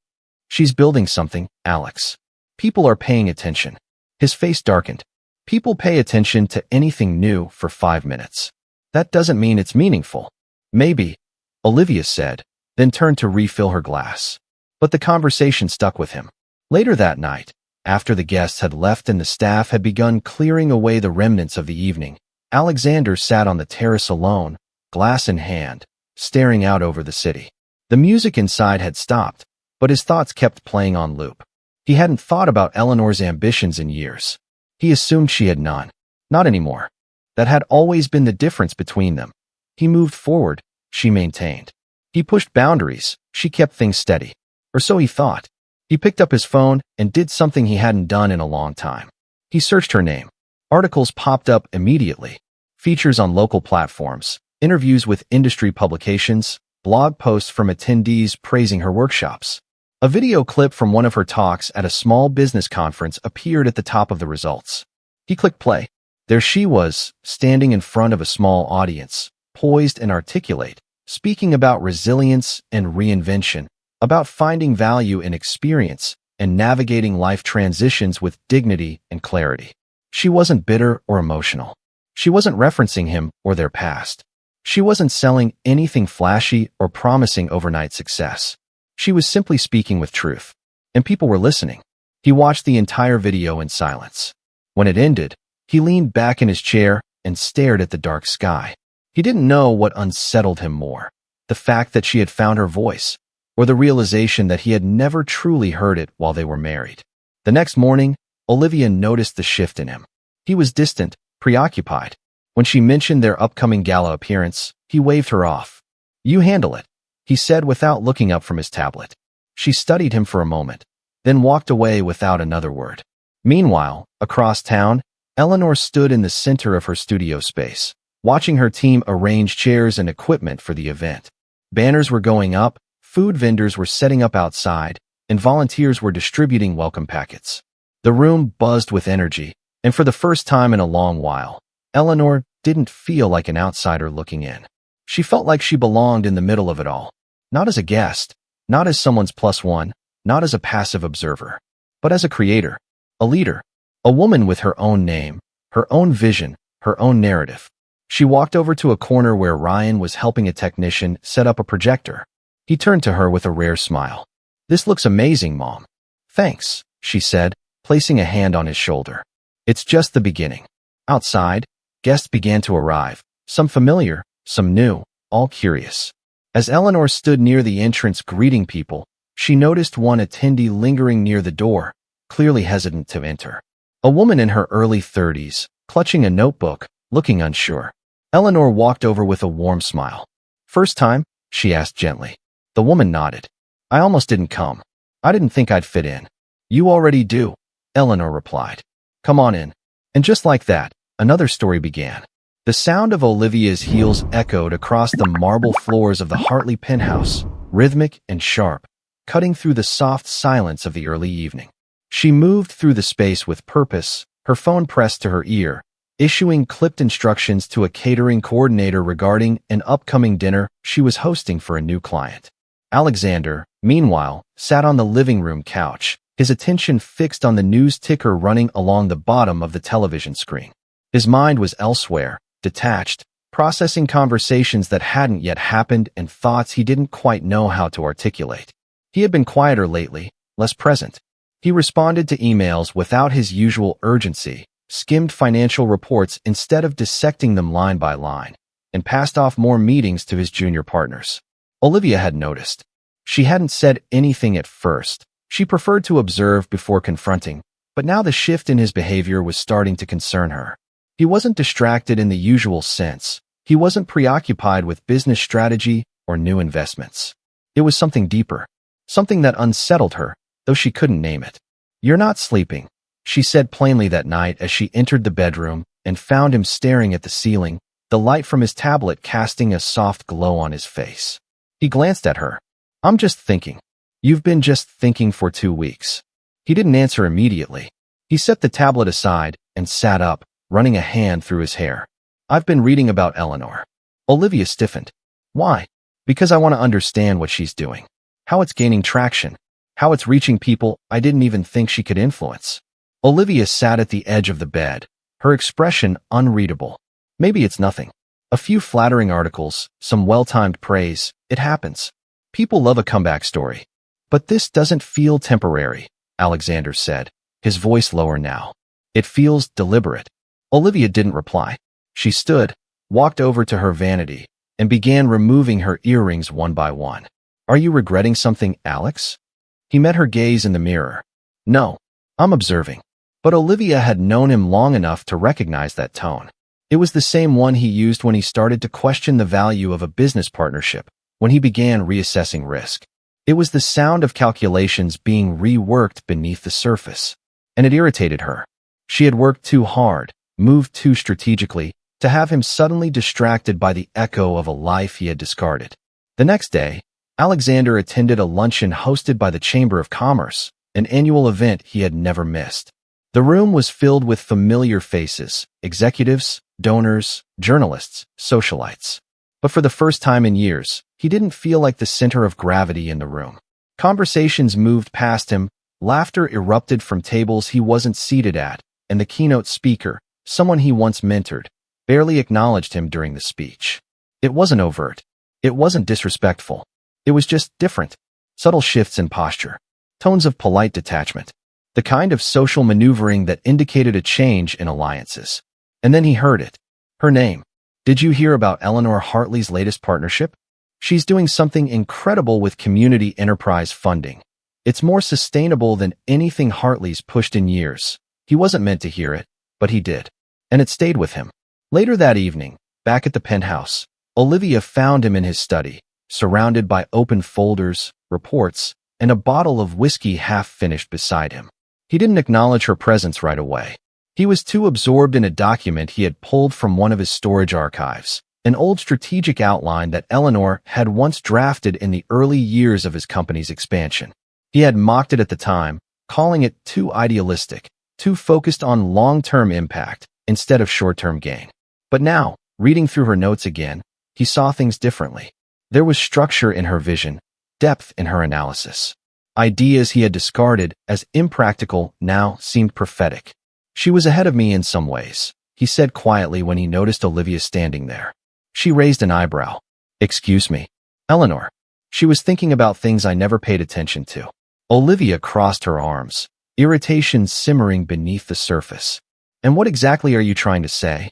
[SPEAKER 1] She's building something, Alex. People are paying attention. His face darkened. People pay attention to anything new for 5 minutes. That doesn't mean it's meaningful. Maybe, Olivia said, then turned to refill her glass. But the conversation stuck with him. Later that night, after the guests had left and the staff had begun clearing away the remnants of the evening, Alexander sat on the terrace alone, glass in hand, staring out over the city. The music inside had stopped, but his thoughts kept playing on loop. He hadn't thought about Eleanor's ambitions in years. He assumed she had none. Not anymore. That had always been the difference between them. He moved forward, she maintained. He pushed boundaries, she kept things steady. Or so he thought. He picked up his phone and did something he hadn't done in a long time. He searched her name. Articles popped up immediately. Features on local platforms, interviews with industry publications, blog posts from attendees praising her workshops. A video clip from one of her talks at a small business conference appeared at the top of the results. He clicked play. There she was, standing in front of a small audience, poised and articulate, speaking about resilience and reinvention, about finding value in experience and navigating life transitions with dignity and clarity. She wasn't bitter or emotional. She wasn't referencing him or their past. She wasn't selling anything flashy or promising overnight success. She was simply speaking with truth. And people were listening. He watched the entire video in silence. When it ended, he leaned back in his chair and stared at the dark sky. He didn't know what unsettled him more, the fact that she had found her voice, or the realization that he had never truly heard it while they were married. The next morning, Olivia noticed the shift in him. He was distant, preoccupied. When she mentioned their upcoming gala appearance, he waved her off. You handle it, he said without looking up from his tablet. She studied him for a moment, then walked away without another word. Meanwhile, across town, Eleanor stood in the center of her studio space, watching her team arrange chairs and equipment for the event. Banners were going up, food vendors were setting up outside, and volunteers were distributing welcome packets. The room buzzed with energy, and for the first time in a long while, Eleanor didn't feel like an outsider looking in. She felt like she belonged in the middle of it all. Not as a guest, not as someone's plus one, not as a passive observer, but as a creator, a leader, a woman with her own name, her own vision, her own narrative. She walked over to a corner where Ryan was helping a technician set up a projector. He turned to her with a rare smile. "This looks amazing, Mom." "Thanks," she said, placing a hand on his shoulder. "It's just the beginning." Outside, guests began to arrive, some familiar, some new, all curious. As Eleanor stood near the entrance greeting people, she noticed one attendee lingering near the door, clearly hesitant to enter. A woman in her early 30s, clutching a notebook, looking unsure. Eleanor walked over with a warm smile. "First time?" she asked gently. The woman nodded. "I almost didn't come. I didn't think I'd fit in." "You already do," Eleanor replied. "Come on in." And just like that, another story began. The sound of Olivia's heels echoed across the marble floors of the Hartley penthouse, rhythmic and sharp, cutting through the soft silence of the early evening. She moved through the space with purpose, her phone pressed to her ear, issuing clipped instructions to a catering coordinator regarding an upcoming dinner she was hosting for a new client. Alexander, meanwhile, sat on the living room couch, his attention fixed on the news ticker running along the bottom of the television screen. His mind was elsewhere, detached, processing conversations that hadn't yet happened and thoughts he didn't quite know how to articulate. He had been quieter lately, less present. He responded to emails without his usual urgency, skimmed financial reports instead of dissecting them line by line, and passed off more meetings to his junior partners. Olivia had noticed. She hadn't said anything at first. She preferred to observe before confronting, but now the shift in his behavior was starting to concern her. He wasn't distracted in the usual sense. He wasn't preoccupied with business strategy or new investments. It was something deeper, something that unsettled her, though she couldn't name it. "You're not sleeping," she said plainly that night as she entered the bedroom and found him staring at the ceiling, the light from his tablet casting a soft glow on his face. He glanced at her. "I'm just thinking." "You've been just thinking for 2 weeks." He didn't answer immediately. He set the tablet aside and sat up, running a hand through his hair. "I've been reading about Eleanor." Olivia stiffened. "Why?" "Because I want to understand what she's doing. How it's gaining traction. How it's reaching people I didn't even think she could influence." Olivia sat at the edge of the bed, her expression unreadable. "Maybe it's nothing. A few flattering articles, some well-timed praise. It happens. People love a comeback story. But this doesn't feel temporary," Alexander said, his voice lower now. "It feels deliberate." Olivia didn't reply. She stood, walked over to her vanity, and began removing her earrings one by one. "Are you regretting something, Alex?" He met her gaze in the mirror. "No, I'm observing." But Olivia had known him long enough to recognize that tone. It was the same one he used when he started to question the value of a business partnership, when he began reassessing risk. It was the sound of calculations being reworked beneath the surface. And it irritated her. She had worked too hard, moved too strategically, to have him suddenly distracted by the echo of a life he had discarded. The next day, Alexander attended a luncheon hosted by the Chamber of Commerce, an annual event he had never missed. The room was filled with familiar faces, executives, donors, journalists, socialites. But for the first time in years, he didn't feel like the center of gravity in the room. Conversations moved past him, laughter erupted from tables he wasn't seated at, and the keynote speaker, someone he once mentored, barely acknowledged him during the speech. It wasn't overt. It wasn't disrespectful. It was just different. Subtle shifts in posture. Tones of polite detachment. The kind of social maneuvering that indicated a change in alliances. And then he heard it. Her name. "Did you hear about Eleanor Hartley's latest partnership? She's doing something incredible with community enterprise funding. It's more sustainable than anything Hartley's pushed in years." He wasn't meant to hear it, but he did. And it stayed with him. Later that evening, back at the penthouse, Olivia found him in his study, surrounded by open folders, reports, and a bottle of whiskey half-finished beside him. He didn't acknowledge her presence right away. He was too absorbed in a document he had pulled from one of his storage archives, an old strategic outline that Eleanor had once drafted in the early years of his company's expansion. He had mocked it at the time, calling it too idealistic, too focused on long-term impact instead of short-term gain. But now, reading through her notes again, he saw things differently. There was structure in her vision, depth in her analysis. Ideas he had discarded as impractical now seemed prophetic. "She was ahead of me in some ways," he said quietly when he noticed Olivia standing there. She raised an eyebrow. "Excuse me, Eleanor." She was thinking about things I never paid attention to. Olivia crossed her arms, irritation simmering beneath the surface. "And what exactly are you trying to say?"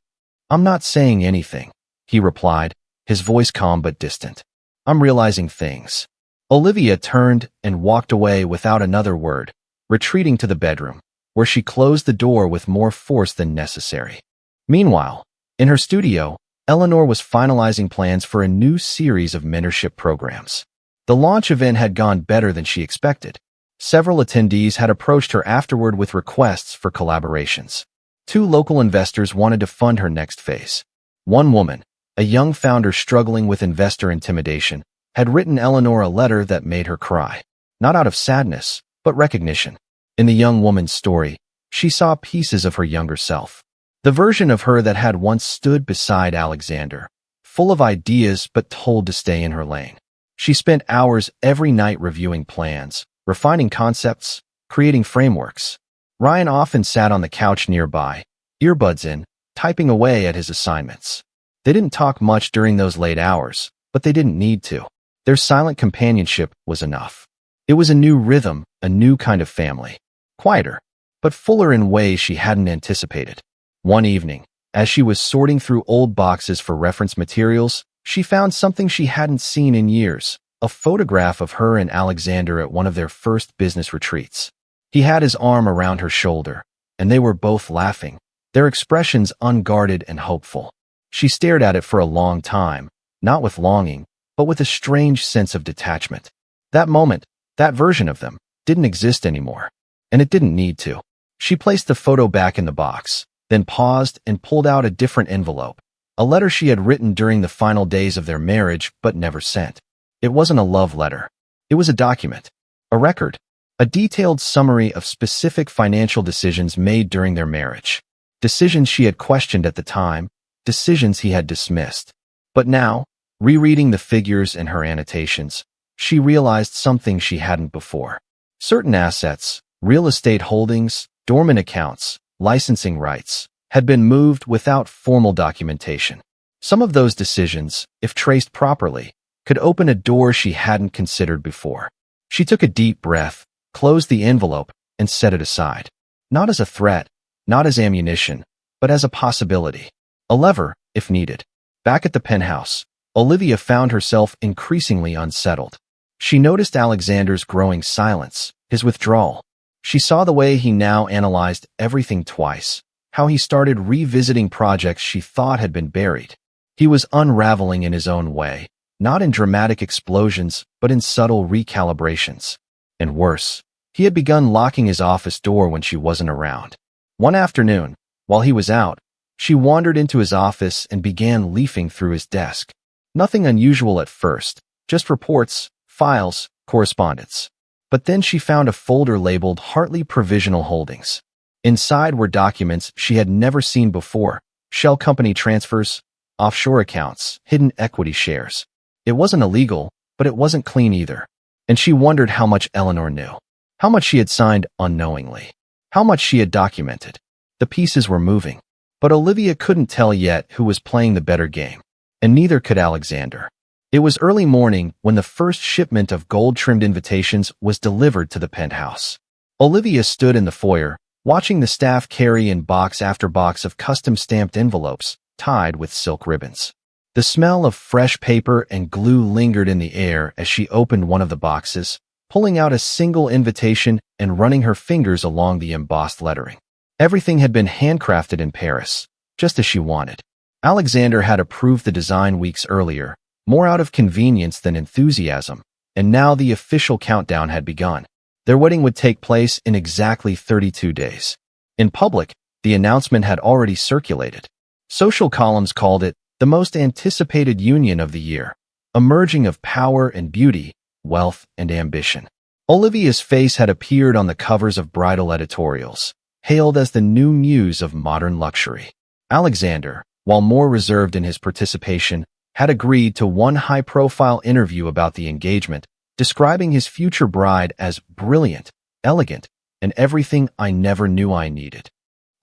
[SPEAKER 1] "I'm not saying anything," he replied, his voice calm but distant. "I'm realizing things." Olivia turned and walked away without another word, retreating to the bedroom, where she closed the door with more force than necessary. Meanwhile, in her studio, Eleanor was finalizing plans for a new series of mentorship programs. The launch event had gone better than she expected. Several attendees had approached her afterward with requests for collaborations. 2 local investors wanted to fund her next phase. One woman, a young founder struggling with investor intimidation, had written Eleanor a letter that made her cry, not out of sadness, but recognition. In the young woman's story, she saw pieces of her younger self. The version of her that had once stood beside Alexander, full of ideas but told to stay in her lane. She spent hours every night reviewing plans, refining concepts, creating frameworks. Ryan often sat on the couch nearby, earbuds in, typing away at his assignments. They didn't talk much during those late hours, but they didn't need to. Their silent companionship was enough. It was a new rhythm, a new kind of family. Quieter, but fuller in ways she hadn't anticipated. One evening, as she was sorting through old boxes for reference materials, she found something she hadn't seen in years, a photograph of her and Alexander at one of their first business retreats. He had his arm around her shoulder, and they were both laughing, their expressions unguarded and hopeful. She stared at it for a long time, not with longing, but with a strange sense of detachment. That moment, that version of them, didn't exist anymore, and it didn't need to. She placed the photo back in the box, then paused and pulled out a different envelope, a letter she had written during the final days of their marriage but never sent. It wasn't a love letter. It was a document, a record, a detailed summary of specific financial decisions made during their marriage. Decisions she had questioned at the time, decisions he had dismissed. But now, rereading the figures and her annotations, she realized something she hadn't before. Certain assets, real estate holdings, dormant accounts, licensing rights, had been moved without formal documentation. Some of those decisions, if traced properly, could open a door she hadn't considered before. She took a deep breath, closed the envelope, and set it aside. Not as a threat, not as ammunition, but as a possibility. A lever, if needed. Back at the penthouse, Olivia found herself increasingly unsettled. She noticed Alexander's growing silence, his withdrawal. She saw the way he now analyzed everything twice, how he started revisiting projects she thought had been buried. He was unraveling in his own way, not in dramatic explosions, but in subtle recalibrations. And worse, he had begun locking his office door when she wasn't around. One afternoon, while he was out, she wandered into his office and began leafing through his desk. Nothing unusual at first, just reports, files, correspondence. But then she found a folder labeled Hartley Provisional Holdings. Inside were documents she had never seen before, shell company transfers, offshore accounts, hidden equity shares. It wasn't illegal, but it wasn't clean either. And she wondered how much Eleanor knew, how much she had signed unknowingly, how much she had documented. The pieces were moving, but Olivia couldn't tell yet who was playing the better game, and neither could Alexander. It was early morning when the first shipment of gold-trimmed invitations was delivered to the penthouse. Olivia stood in the foyer, watching the staff carry in box after box of custom-stamped envelopes tied with silk ribbons. The smell of fresh paper and glue lingered in the air as she opened one of the boxes, pulling out a single invitation and running her fingers along the embossed lettering. Everything had been handcrafted in Paris, just as she wanted. Alexander had approved the design weeks earlier, more out of convenience than enthusiasm, and now the official countdown had begun. Their wedding would take place in exactly 32 days. In public, the announcement had already circulated. Social columns called it the most anticipated union of the year, a merging of power and beauty, wealth and ambition. Olivia's face had appeared on the covers of bridal editorials, hailed as the new muse of modern luxury. Alexander, while more reserved in his participation, had agreed to one high-profile interview about the engagement, describing his future bride as brilliant, elegant, and everything I never knew I needed.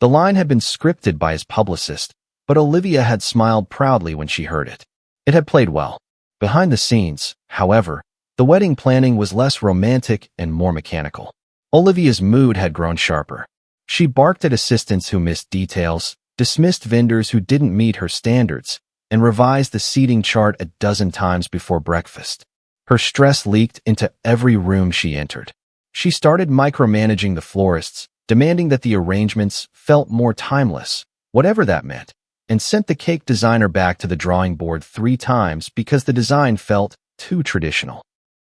[SPEAKER 1] The line had been scripted by his publicist, but Olivia had smiled proudly when she heard it. It had played well. Behind the scenes, however, the wedding planning was less romantic and more mechanical. Olivia's mood had grown sharper. She barked at assistants who missed details, dismissed vendors who didn't meet her standards, and revised the seating chart a dozen times before breakfast. Her stress leaked into every room she entered. She started micromanaging the florists, demanding that the arrangements felt more timeless, whatever that meant, and sent the cake designer back to the drawing board 3 times because the design felt too traditional.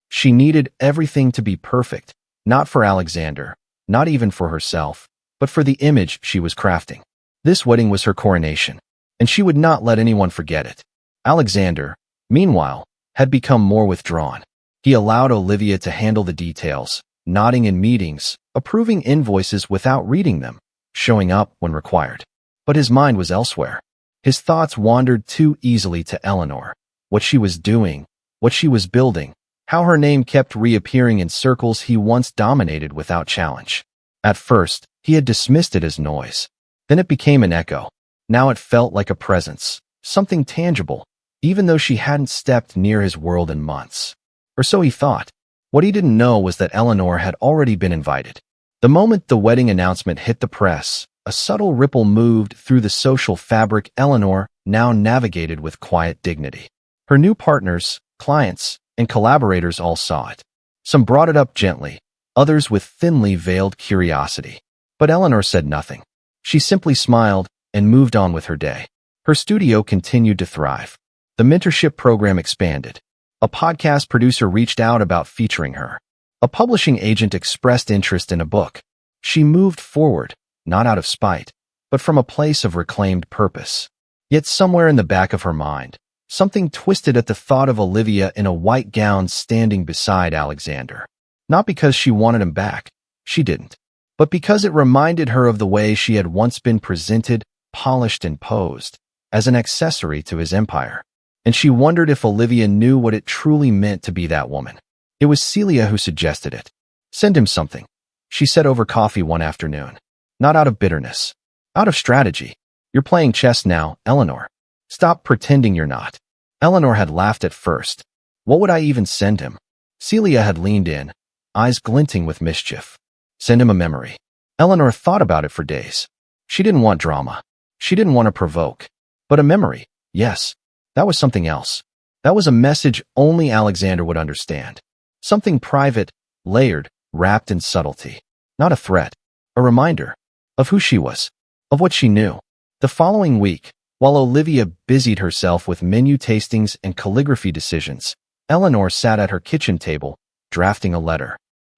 [SPEAKER 1] She needed everything to be perfect, not for Alexander, not even for herself, but for the image she was crafting. This wedding was her coronation, and she would not let anyone forget it. Alexander, meanwhile, had become more withdrawn. He allowed Olivia to handle the details, nodding in meetings, approving invoices without reading them, showing up when required. But his mind was elsewhere. His thoughts wandered too easily to Eleanor, what she was doing, what she was building, how her name kept reappearing in circles he once dominated without challenge. At first, he had dismissed it as noise. Then it became an echo. Now it felt like a presence, something tangible, even though she hadn't stepped near his world in months. Or so he thought. What he didn't know was that Eleanor had already been invited. The moment the wedding announcement hit the press, a subtle ripple moved through the social fabric Eleanor now navigated with quiet dignity. Her new partners, clients, and collaborators all saw it. Some brought it up gently, others with thinly veiled curiosity. But Eleanor said nothing. She simply smiled and moved on with her day. Her studio continued to thrive. The mentorship program expanded. A podcast producer reached out about featuring her. A publishing agent expressed interest in a book. She moved forward, not out of spite, but from a place of reclaimed purpose. Yet somewhere in the back of her mind, something twisted at the thought of Olivia in a white gown standing beside Alexander. Not because she wanted him back, she didn't, but because it reminded her of the way she had once been presented, polished and posed, as an accessory to his empire. And she wondered if Olivia knew what it truly meant to be that woman. It was Celia who suggested it. Send him something, she said over coffee one afternoon. Not out of bitterness. Out of strategy. You're playing chess now, Eleanor. Stop pretending you're not. Eleanor had laughed at first. What would I even send him? Celia had leaned in, eyes glinting with mischief. Send him a memory. Eleanor thought about it for days. She didn't want drama. She didn't want to provoke. But a memory, yes. That was something else. That was a message only Alexander would understand. Something private, layered, wrapped in subtlety. Not a threat. A reminder. Of who she was. Of what she knew. The following week, while Olivia busied herself with menu tastings and calligraphy decisions, Eleanor sat at her kitchen table, drafting a letter.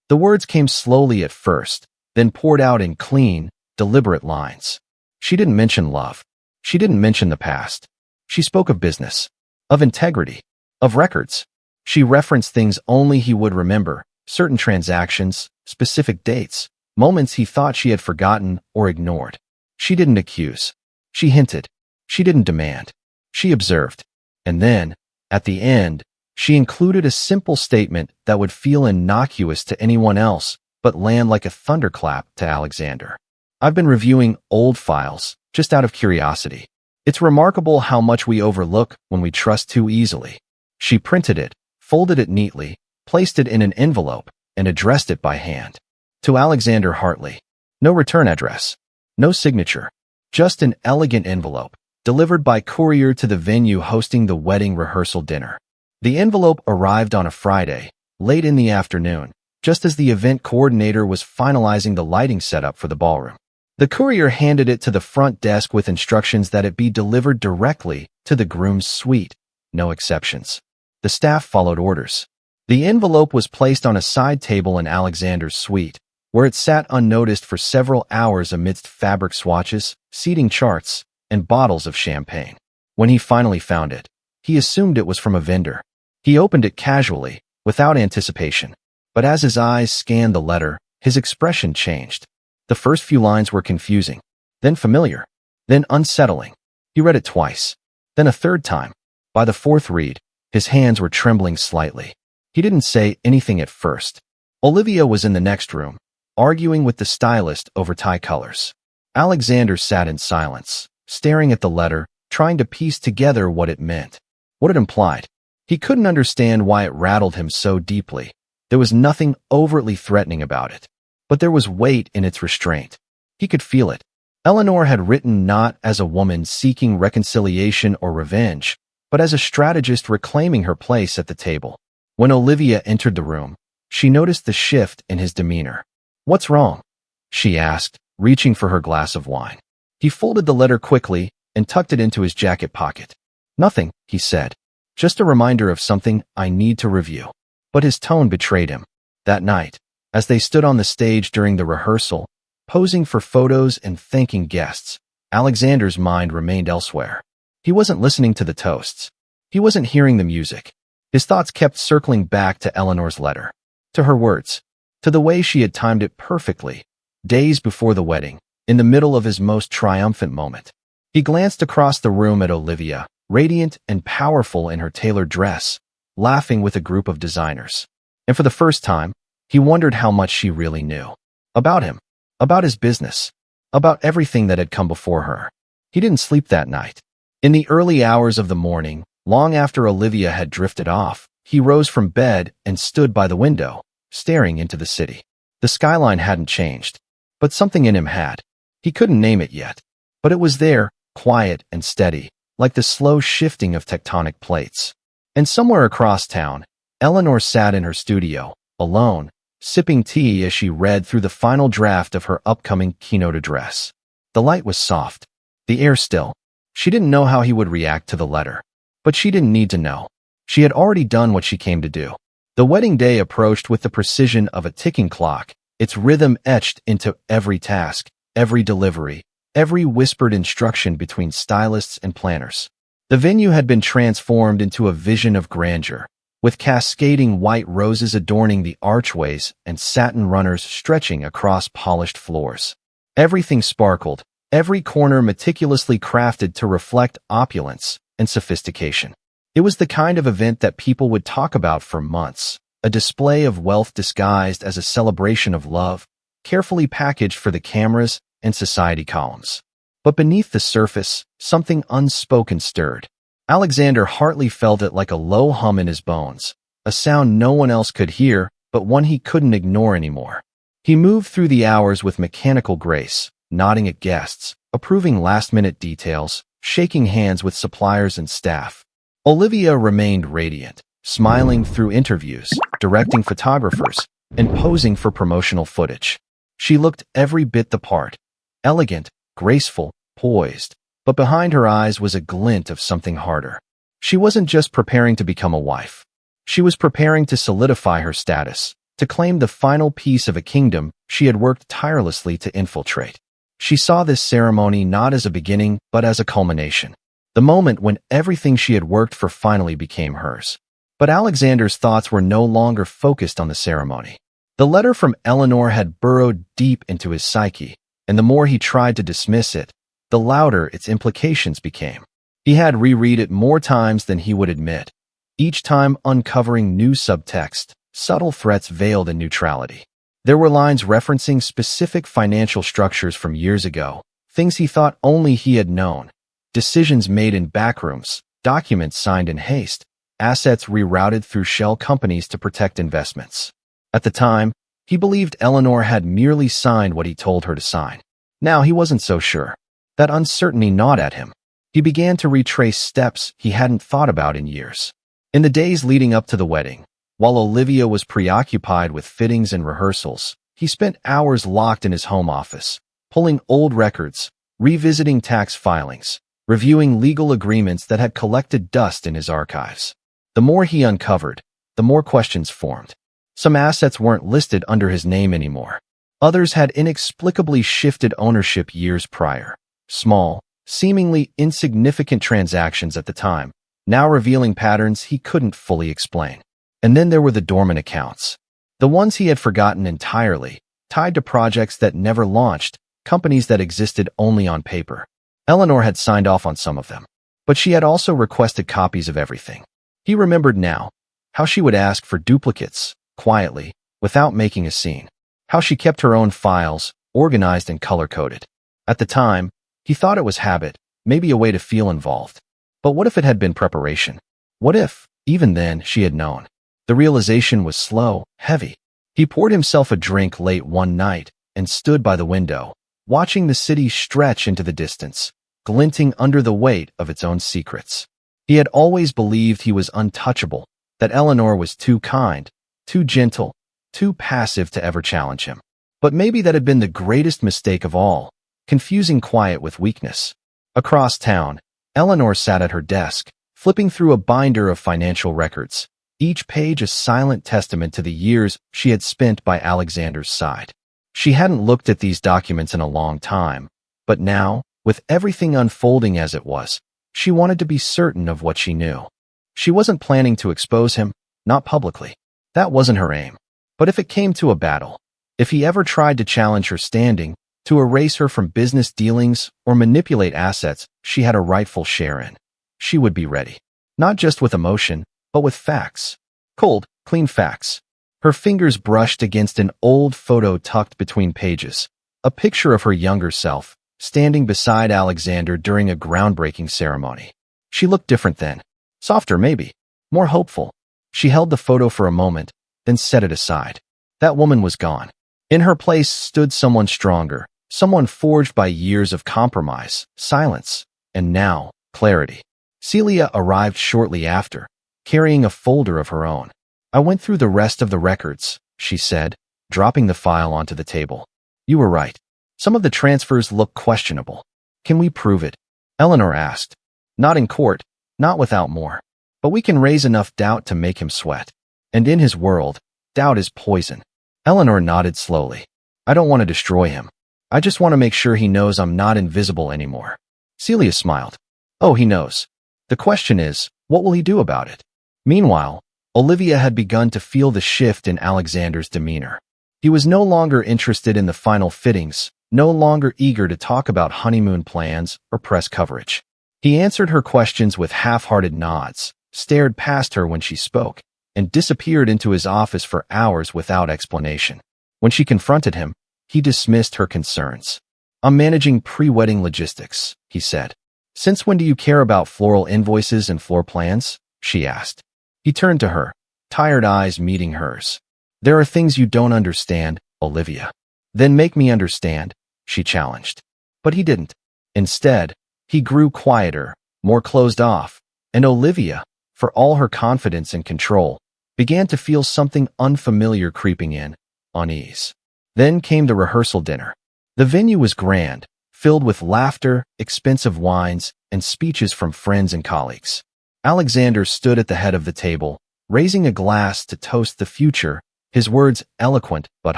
[SPEAKER 1] The words came slowly at first, then poured out in clean, deliberate lines. She didn't mention love. She didn't mention the past. She spoke of business, of integrity, of records. She referenced things only he would remember, certain transactions, specific dates, moments he thought she had forgotten or ignored. She didn't accuse. She hinted. She didn't demand. She observed. And then, at the end, she included a simple statement that would feel innocuous to anyone else, but land like a thunderclap to Alexander. I've been reviewing old files, just out of curiosity. It's remarkable how much we overlook when we trust too easily. She printed it, folded it neatly, placed it in an envelope, and addressed it by hand. To Alexander Hartley. No return address. No signature. Just an elegant envelope, delivered by courier to the venue hosting the wedding rehearsal dinner. The envelope arrived on a Friday, late in the afternoon, just as the event coordinator was finalizing the lighting setup for the ballroom. The courier handed it to the front desk with instructions that it be delivered directly to the groom's suite, no exceptions. The staff followed orders. The envelope was placed on a side table in Alexander's suite, where it sat unnoticed for several hours amidst fabric swatches, seating charts, and bottles of champagne. When he finally found it, he assumed it was from a vendor. He opened it casually, without anticipation. But as his eyes scanned the letter, his expression changed. The first few lines were confusing, then familiar, then unsettling. He read it twice, then a third time. By the fourth read, his hands were trembling slightly. He didn't say anything at first. Olivia was in the next room, arguing with the stylist over tie colors. Alexander sat in silence, staring at the letter, trying to piece together what it meant, what it implied. He couldn't understand why it rattled him so deeply. There was nothing overtly threatening about it, but there was weight in its restraint. He could feel it. Eleanor had written not as a woman seeking reconciliation or revenge, but as a strategist reclaiming her place at the table. When Olivia entered the room, she noticed the shift in his demeanor. "What's wrong?" she asked, reaching for her glass of wine. He folded the letter quickly and tucked it into his jacket pocket. "Nothing," he said. "Just a reminder of something I need to review." But his tone betrayed him. That night, as they stood on the stage during the rehearsal, posing for photos and thanking guests, Alexander's mind remained elsewhere. He wasn't listening to the toasts. He wasn't hearing the music. His thoughts kept circling back to Eleanor's letter, to her words, to the way she had timed it perfectly, days before the wedding, in the middle of his most triumphant moment. He glanced across the room at Olivia, radiant and powerful in her tailored dress, laughing with a group of designers. And for the first time, he wondered how much she really knew. About him, about his business, about everything that had come before her. He didn't sleep that night. In the early hours of the morning, long after Olivia had drifted off, he rose from bed and stood by the window, staring into the city. The skyline hadn't changed, but something in him had. He couldn't name it yet, but it was there, quiet and steady, like the slow shifting of tectonic plates. And somewhere across town, Eleanor sat in her studio, alone, sipping tea as she read through the final draft of her upcoming keynote address. The light was soft, the air still. She didn't know how he would react to the letter, but she didn't need to know. She had already done what she came to do. The wedding day approached with the precision of a ticking clock, its rhythm etched into every task, every delivery, every whispered instruction between stylists and planners. The venue had been transformed into a vision of grandeur, with cascading white roses adorning the archways and satin runners stretching across polished floors. Everything sparkled, every corner meticulously crafted to reflect opulence and sophistication. It was the kind of event that people would talk about for months, a display of wealth disguised as a celebration of love, carefully packaged for the cameras and society columns. But beneath the surface, something unspoken stirred. Alexander Hartley felt it like a low hum in his bones, a sound no one else could hear, but one he couldn't ignore anymore. He moved through the hours with mechanical grace, nodding at guests, approving last-minute details, shaking hands with suppliers and staff. Olivia remained radiant, smiling through interviews, directing photographers, and posing for promotional footage. She looked every bit the part, elegant, graceful, poised, but behind her eyes was a glint of something harder. She wasn't just preparing to become a wife. She was preparing to solidify her status, to claim the final piece of a kingdom she had worked tirelessly to infiltrate. She saw this ceremony not as a beginning, but as a culmination. The moment when everything she had worked for finally became hers. But Alexander's thoughts were no longer focused on the ceremony. The letter from Eleanor had burrowed deep into his psyche, and the more he tried to dismiss it, the louder its implications became. He had reread it more times than he would admit, each time uncovering new subtext, subtle threats veiled in neutrality. There were lines referencing specific financial structures from years ago, things he thought only he had known, decisions made in backrooms, documents signed in haste, assets rerouted through shell companies to protect investments. At the time, he believed Eleanor had merely signed what he told her to sign. Now he wasn't so sure. That uncertainty gnawed at him. He began to retrace steps he hadn't thought about in years. In the days leading up to the wedding, while Olivia was preoccupied with fittings and rehearsals, he spent hours locked in his home office, pulling old records, revisiting tax filings, reviewing legal agreements that had collected dust in his archives. The more he uncovered, the more questions formed. Some assets weren't listed under his name anymore. Others had inexplicably shifted ownership years prior. Small, seemingly insignificant transactions at the time, now revealing patterns he couldn't fully explain. And then there were the dormant accounts. The ones he had forgotten entirely, tied to projects that never launched, companies that existed only on paper. Eleanor had signed off on some of them. But she had also requested copies of everything. He remembered now how she would ask for duplicates, quietly, without making a scene. How she kept her own files, organized and color-coded. At the time, he thought it was habit, maybe a way to feel involved. But what if it had been preparation? What if, even then, she had known? The realization was slow, heavy. He poured himself a drink late one night and stood by the window, watching the city stretch into the distance, glinting under the weight of its own secrets. He had always believed he was untouchable, that Eleanor was too kind, too gentle, too passive to ever challenge him. But maybe that had been the greatest mistake of all, confusing quiet with weakness. Across town, Eleanor sat at her desk, flipping through a binder of financial records, each page a silent testament to the years she had spent by Alexander's side. She hadn't looked at these documents in a long time, but now, with everything unfolding as it was, she wanted to be certain of what she knew. She wasn't planning to expose him, not publicly. That wasn't her aim. But if it came to a battle, if he ever tried to challenge her standing, to erase her from business dealings or manipulate assets she had a rightful share in, she would be ready. Not just with emotion, but with facts. Cold, clean facts. Her fingers brushed against an old photo tucked between pages, a picture of her younger self, standing beside Alexander during a groundbreaking ceremony. She looked different then. Softer, maybe. More hopeful. She held the photo for a moment, then set it aside. That woman was gone. In her place stood someone stronger, someone forged by years of compromise, silence, and now, clarity. Celia arrived shortly after, carrying a folder of her own. I went through the rest of the records, she said, dropping the file onto the table. You were right. Some of the transfers look questionable. Can we prove it? Eleanor asked. Not in court, not without more. But we can raise enough doubt to make him sweat. And in his world, doubt is poison. Eleanor nodded slowly. I don't want to destroy him. I just want to make sure he knows I'm not invisible anymore. Celia smiled. Oh, he knows. The question is, what will he do about it? Meanwhile, Olivia had begun to feel the shift in Alexander's demeanor. He was no longer interested in the final fittings, no longer eager to talk about honeymoon plans or press coverage. He answered her questions with half-hearted nods, stared past her when she spoke, and disappeared into his office for hours without explanation. When she confronted him, he dismissed her concerns. I'm managing pre-wedding logistics, he said. Since when do you care about floral invoices and floor plans? She asked. He turned to her, tired eyes meeting hers. There are things you don't understand, Olivia. Then make me understand, she challenged. But he didn't. Instead, he grew quieter, more closed off, and Olivia, for all her confidence and control, began to feel something unfamiliar creeping in, unease. Then came the rehearsal dinner. The venue was grand, filled with laughter, expensive wines, and speeches from friends and colleagues. Alexander stood at the head of the table, raising a glass to toast the future, his words eloquent but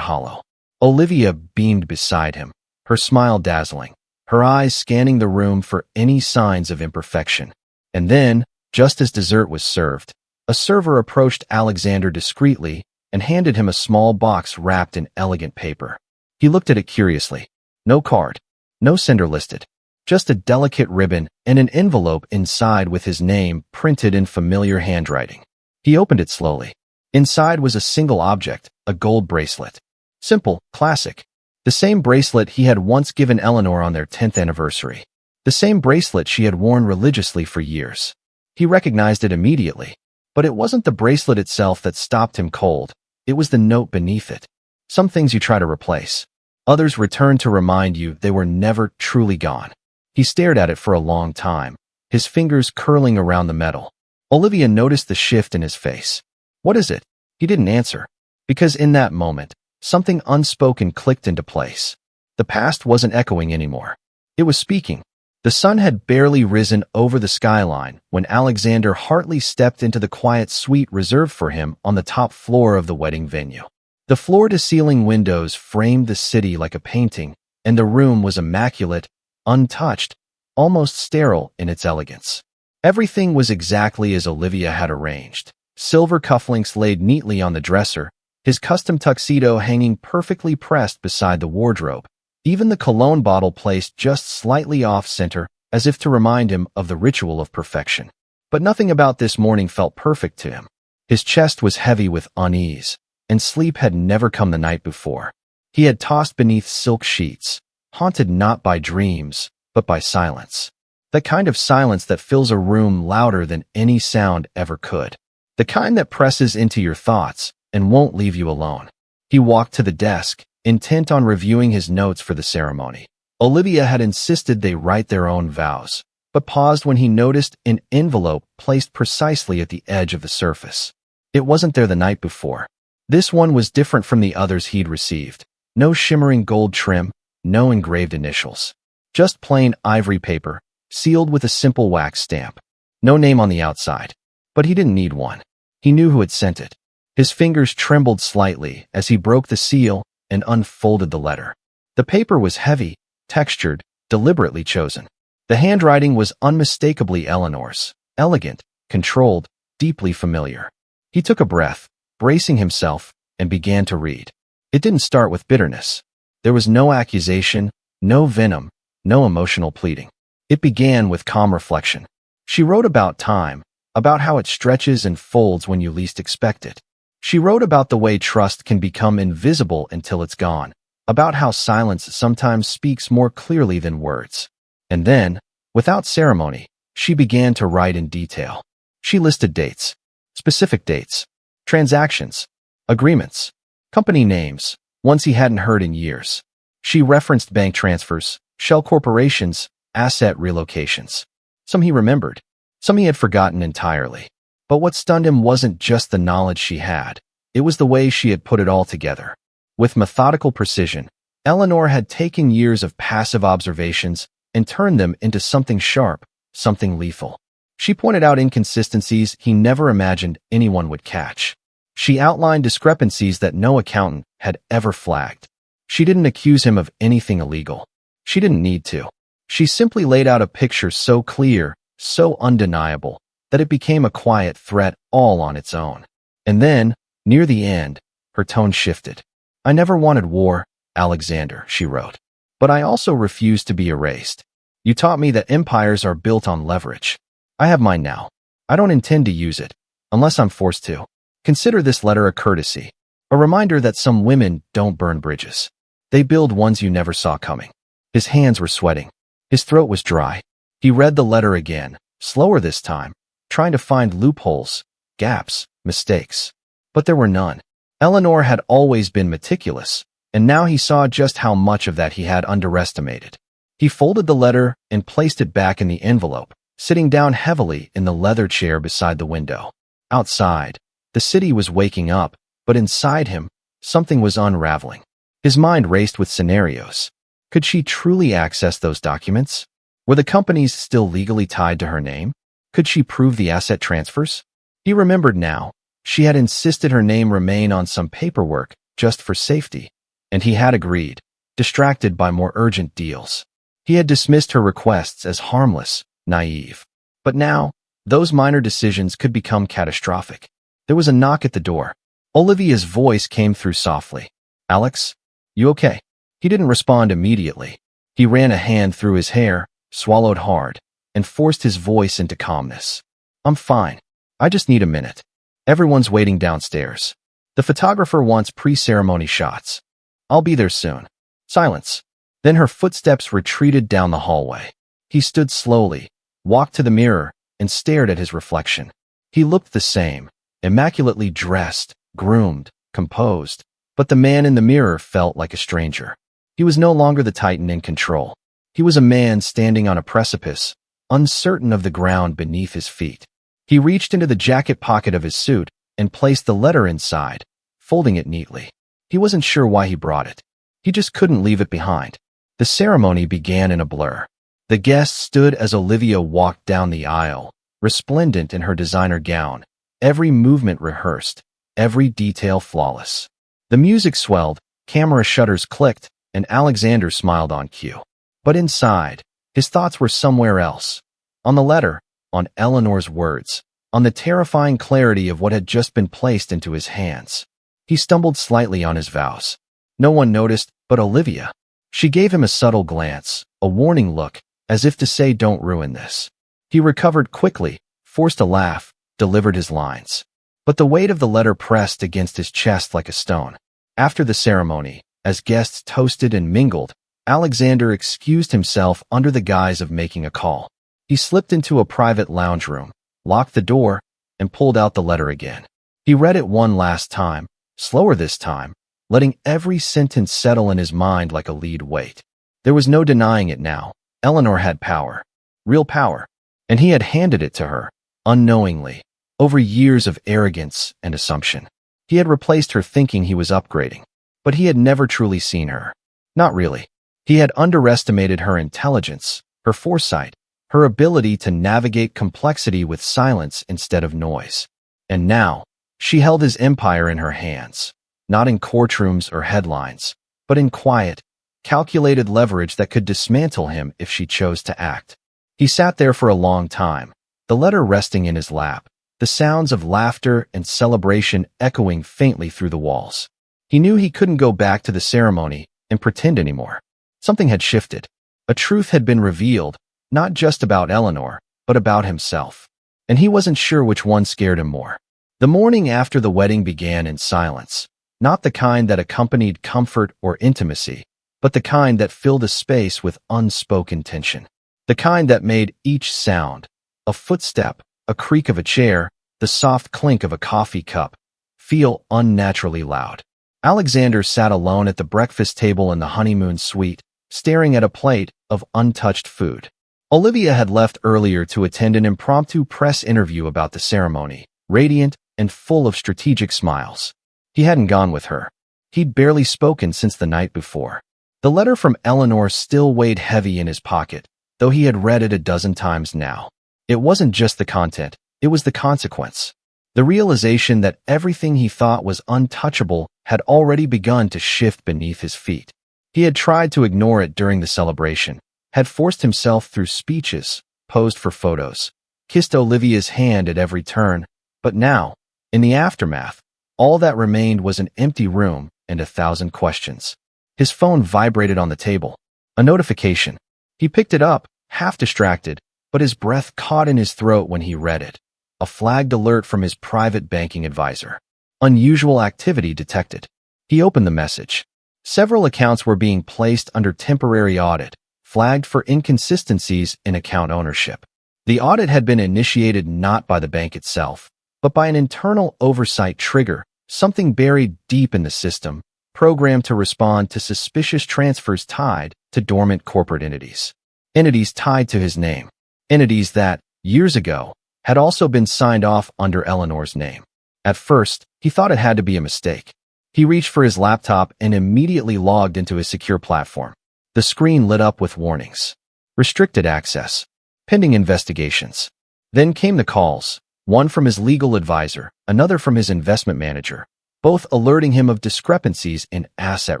[SPEAKER 1] hollow. Olivia beamed beside him, her smile dazzling, her eyes scanning the room for any signs of imperfection. And then, just as dessert was served, a server approached Alexander discreetly and handed him a small box wrapped in elegant paper. He looked at it curiously. No card, no sender listed, just a delicate ribbon and an envelope inside with his name printed in familiar handwriting. He opened it slowly. Inside was a single object, a gold bracelet. Simple, classic. The same bracelet he had once given Eleanor on their 10th anniversary. The same bracelet she had worn religiously for years. He recognized it immediately. But it wasn't the bracelet itself that stopped him cold. It was the note beneath it. Some things you try to replace. Others return to remind you they were never truly gone. He stared at it for a long time, his fingers curling around the metal. Olivia noticed the shift in his face. What is it? He didn't answer. Because in that moment, something unspoken clicked into place. The past wasn't echoing anymore. It was speaking. The sun had barely risen over the skyline when Alexander Hartley stepped into the quiet suite reserved for him on the top floor of the wedding venue. The floor-to-ceiling windows framed the city like a painting, and the room was immaculate, untouched, almost sterile in its elegance. Everything was exactly as Olivia had arranged. Silver cufflinks laid neatly on the dresser, his custom tuxedo hanging perfectly pressed beside the wardrobe. Even the cologne bottle placed just slightly off-center as if to remind him of the ritual of perfection. But nothing about this morning felt perfect to him. His chest was heavy with unease, and sleep had never come the night before. He had tossed beneath silk sheets, haunted not by dreams, but by silence. The kind of silence that fills a room louder than any sound ever could. The kind that presses into your thoughts and won't leave you alone. He walked to the desk, intent on reviewing his notes for the ceremony. Olivia had insisted they write their own vows, but paused when he noticed an envelope placed precisely at the edge of the surface. It wasn't there the night before. This one was different from the others he'd received. No shimmering gold trim, no engraved initials. Just plain ivory paper, sealed with a simple wax stamp. No name on the outside. But he didn't need one. He knew who had sent it. His fingers trembled slightly as he broke the seal and unfolded the letter. The paper was heavy, textured, deliberately chosen. The handwriting was unmistakably Eleanor's, elegant, controlled, deeply familiar. He took a breath, bracing himself, and began to read. It didn't start with bitterness. There was no accusation, no venom, no emotional pleading. It began with calm reflection. She wrote about time, about how it stretches and folds when you least expect it. She wrote about the way trust can become invisible until it's gone, about how silence sometimes speaks more clearly than words. And then, without ceremony, she began to write in detail. She listed dates, specific dates, transactions, agreements, company names, ones he hadn't heard in years. She referenced bank transfers, shell corporations, asset relocations. Some he remembered, some he had forgotten entirely. But what stunned him wasn't just the knowledge she had. It was the way she had put it all together. With methodical precision, Eleanor had taken years of passive observations and turned them into something sharp, something lethal. She pointed out inconsistencies he never imagined anyone would catch. She outlined discrepancies that no accountant had ever flagged. She didn't accuse him of anything illegal. She didn't need to. She simply laid out a picture so clear, so undeniable, that it became a quiet threat all on its own. And then, near the end, her tone shifted. "I never wanted war, Alexander," she wrote. "But I also refuse to be erased. You taught me that empires are built on leverage. I have mine now. I don't intend to use it, unless I'm forced to. Consider this letter a courtesy, a reminder that some women don't burn bridges. They build ones you never saw coming." His hands were sweating. His throat was dry. He read the letter again, slower this time, trying to find loopholes, gaps, mistakes. But there were none. Eleanor had always been meticulous, and now he saw just how much of that he had underestimated. He folded the letter and placed it back in the envelope, sitting down heavily in the leather chair beside the window. Outside, the city was waking up, but inside him, something was unraveling. His mind raced with scenarios. Could she truly access those documents? Were the companies still legally tied to her name? Could she prove the asset transfers? He remembered now. She had insisted her name remain on some paperwork just for safety, and he had agreed, distracted by more urgent deals. He had dismissed her requests as harmless, naive. But now, those minor decisions could become catastrophic. There was a knock at the door. Olivia's voice came through softly. "Alex, you okay?" He didn't respond immediately. He ran a hand through his hair, swallowed hard, and forced his voice into calmness. "I'm fine. I just need a minute. Everyone's waiting downstairs. The photographer wants pre-ceremony shots. I'll be there soon." Silence. Then her footsteps retreated down the hallway. He stood slowly, walked to the mirror, and stared at his reflection. He looked the same, immaculately dressed, groomed, composed, but the man in the mirror felt like a stranger. He was no longer the titan in control. He was a man standing on a precipice, uncertain of the ground beneath his feet. He reached into the jacket pocket of his suit and placed the letter inside, folding it neatly. He wasn't sure why he brought it. He just couldn't leave it behind. The ceremony began in a blur. The guests stood as Olivia walked down the aisle, resplendent in her designer gown, every movement rehearsed, every detail flawless. The music swelled, camera shutters clicked, and Alexander smiled on cue. But inside, his thoughts were somewhere else. On the letter, on Eleanor's words, on the terrifying clarity of what had just been placed into his hands. He stumbled slightly on his vows. No one noticed but Olivia. She gave him a subtle glance, a warning look, as if to say, "Don't ruin this." He recovered quickly, forced a laugh, delivered his lines. But the weight of the letter pressed against his chest like a stone. After the ceremony, as guests toasted and mingled, Alexander excused himself under the guise of making a call. He slipped into a private lounge room, locked the door, and pulled out the letter again. He read it one last time, slower this time, letting every sentence settle in his mind like a lead weight. There was no denying it now. Eleanor had power, real power, and he had handed it to her, unknowingly, over years of arrogance and assumption. He had replaced her thinking he was upgrading, but he had never truly seen her. Not really. He had underestimated her intelligence, her foresight, her ability to navigate complexity with silence instead of noise. And now, she held his empire in her hands, not in courtrooms or headlines, but in quiet, calculated leverage that could dismantle him if she chose to act. He sat there for a long time, the letter resting in his lap, the sounds of laughter and celebration echoing faintly through the walls. He knew he couldn't go back to the ceremony and pretend anymore. Something had shifted. A truth had been revealed, not just about Eleanor, but about himself. And he wasn't sure which one scared him more. The morning after the wedding began in silence, not the kind that accompanied comfort or intimacy, but the kind that filled a space with unspoken tension. The kind that made each sound, a footstep, a creak of a chair, the soft clink of a coffee cup, feel unnaturally loud. Alexander sat alone at the breakfast table in the honeymoon suite, staring at a plate of untouched food. Olivia had left earlier to attend an impromptu press interview about the ceremony, radiant and full of strategic smiles. He hadn't gone with her. He'd barely spoken since the night before. The letter from Eleanor still weighed heavy in his pocket, though he had read it a dozen times now. It wasn't just the content, it was the consequence. The realization that everything he thought was untouchable had already begun to shift beneath his feet. He had tried to ignore it during the celebration, had forced himself through speeches, posed for photos, kissed Olivia's hand at every turn, but now, in the aftermath, all that remained was an empty room and 1,000 questions. His phone vibrated on the table. A notification. He picked it up, half distracted, but his breath caught in his throat when he read it. A flagged alert from his private banking advisor. Unusual activity detected. He opened the message. Several accounts were being placed under temporary audit, flagged for inconsistencies in account ownership. The audit had been initiated not by the bank itself, but by an internal oversight trigger, something buried deep in the system, programmed to respond to suspicious transfers tied to dormant corporate entities. Entities tied to his name. Entities that, years ago, had also been signed off under Eleanor's name. At first, he thought it had to be a mistake. He reached for his laptop and immediately logged into his secure platform. The screen lit up with warnings. Restricted access. Pending investigations. Then came the calls, one from his legal advisor, another from his investment manager, both alerting him of discrepancies in asset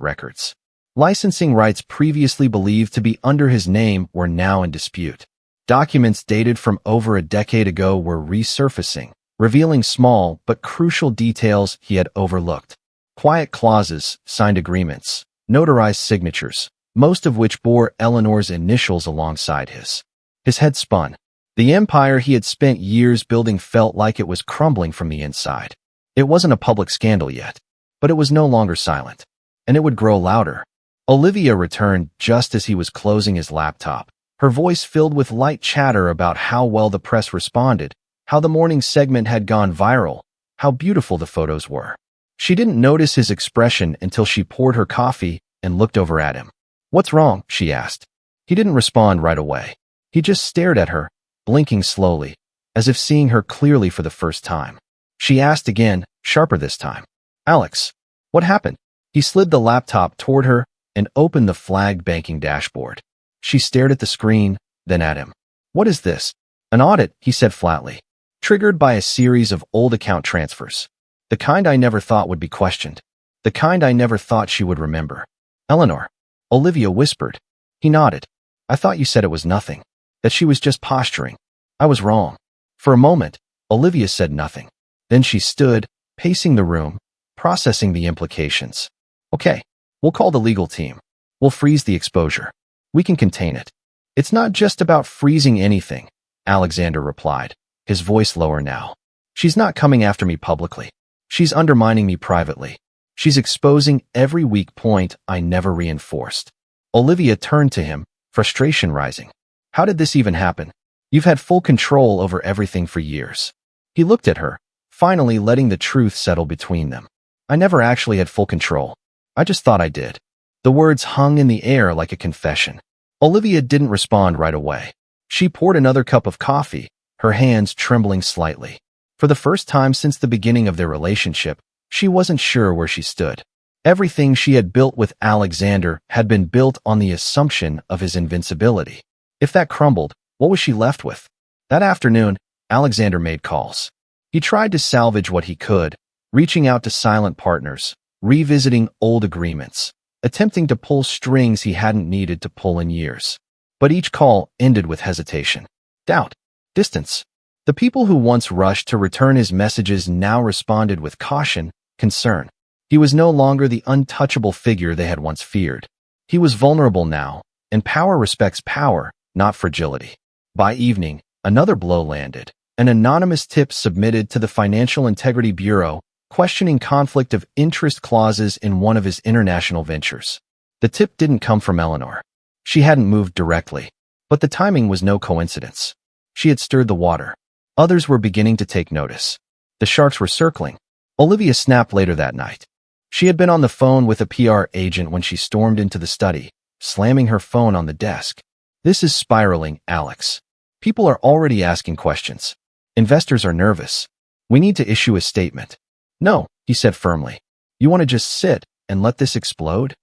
[SPEAKER 1] records. Licensing rights previously believed to be under his name were now in dispute. Documents dated from over a decade ago were resurfacing, revealing small but crucial details he had overlooked. Quiet clauses, signed agreements, notarized signatures, most of which bore Eleanor's initials alongside his. His head spun. The empire he had spent years building felt like it was crumbling from the inside. It wasn't a public scandal yet, but it was no longer silent, and it would grow louder. Olivia returned just as he was closing his laptop, her voice filled with light chatter about how well the press responded, how the morning segment had gone viral, how beautiful the photos were. She didn't notice his expression until she poured her coffee and looked over at him. "What's wrong?" she asked. He didn't respond right away. He just stared at her, blinking slowly, as if seeing her clearly for the first time. She asked again, sharper this time. "Alex, what happened?" He slid the laptop toward her and opened the flagged banking dashboard. She stared at the screen, then at him. "What is this?" "An audit," he said flatly, triggered by a series of old account transfers. The kind I never thought would be questioned. The kind I never thought she would remember. "Eleanor," Olivia whispered. He nodded. "I thought you said it was nothing, that she was just posturing. I was wrong." For a moment, Olivia said nothing. Then she stood, pacing the room, processing the implications. "Okay, we'll call the legal team. We'll freeze the exposure. We can contain it. It's not just about freezing anything, Alexander replied, his voice lower now. She's not coming after me publicly. She's undermining me privately. She's exposing every weak point I never reinforced. Olivia turned to him, frustration rising. How did this even happen? You've had full control over everything for years. He looked at her, finally letting the truth settle between them. I never actually had full control. I just thought I did. The words hung in the air like a confession. Olivia didn't respond right away. She poured another cup of coffee, her hands trembling slightly. For the first time since the beginning of their relationship, she wasn't sure where she stood. Everything she had built with Alexander had been built on the assumption of his invincibility. If that crumbled, what was she left with? That afternoon, Alexander made calls. He tried to salvage what he could, reaching out to silent partners, revisiting old agreements, attempting to pull strings he hadn't needed to pull in years. But each call ended with hesitation, doubt, distance. The people who once rushed to return his messages now responded with caution, concern. He was no longer the untouchable figure they had once feared. He was vulnerable now, and power respects power, not fragility. By evening, another blow landed. An anonymous tip submitted to the Financial Integrity Bureau, questioning conflict of interest clauses in one of his international ventures. The tip didn't come from Eleanor. She hadn't moved directly, but the timing was no coincidence. She had stirred the water. Others were beginning to take notice. The sharks were circling. Olivia snapped later that night. She had been on the phone with a PR agent when she stormed into the study, slamming her phone on the desk. This is spiraling, Alex. People are already asking questions. Investors are nervous. We need to issue a statement. No, he said firmly. You want to just sit and let this explode?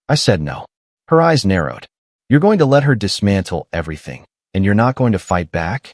[SPEAKER 1] I said no. Her eyes narrowed. You're going to let her dismantle everything, and you're not going to fight back?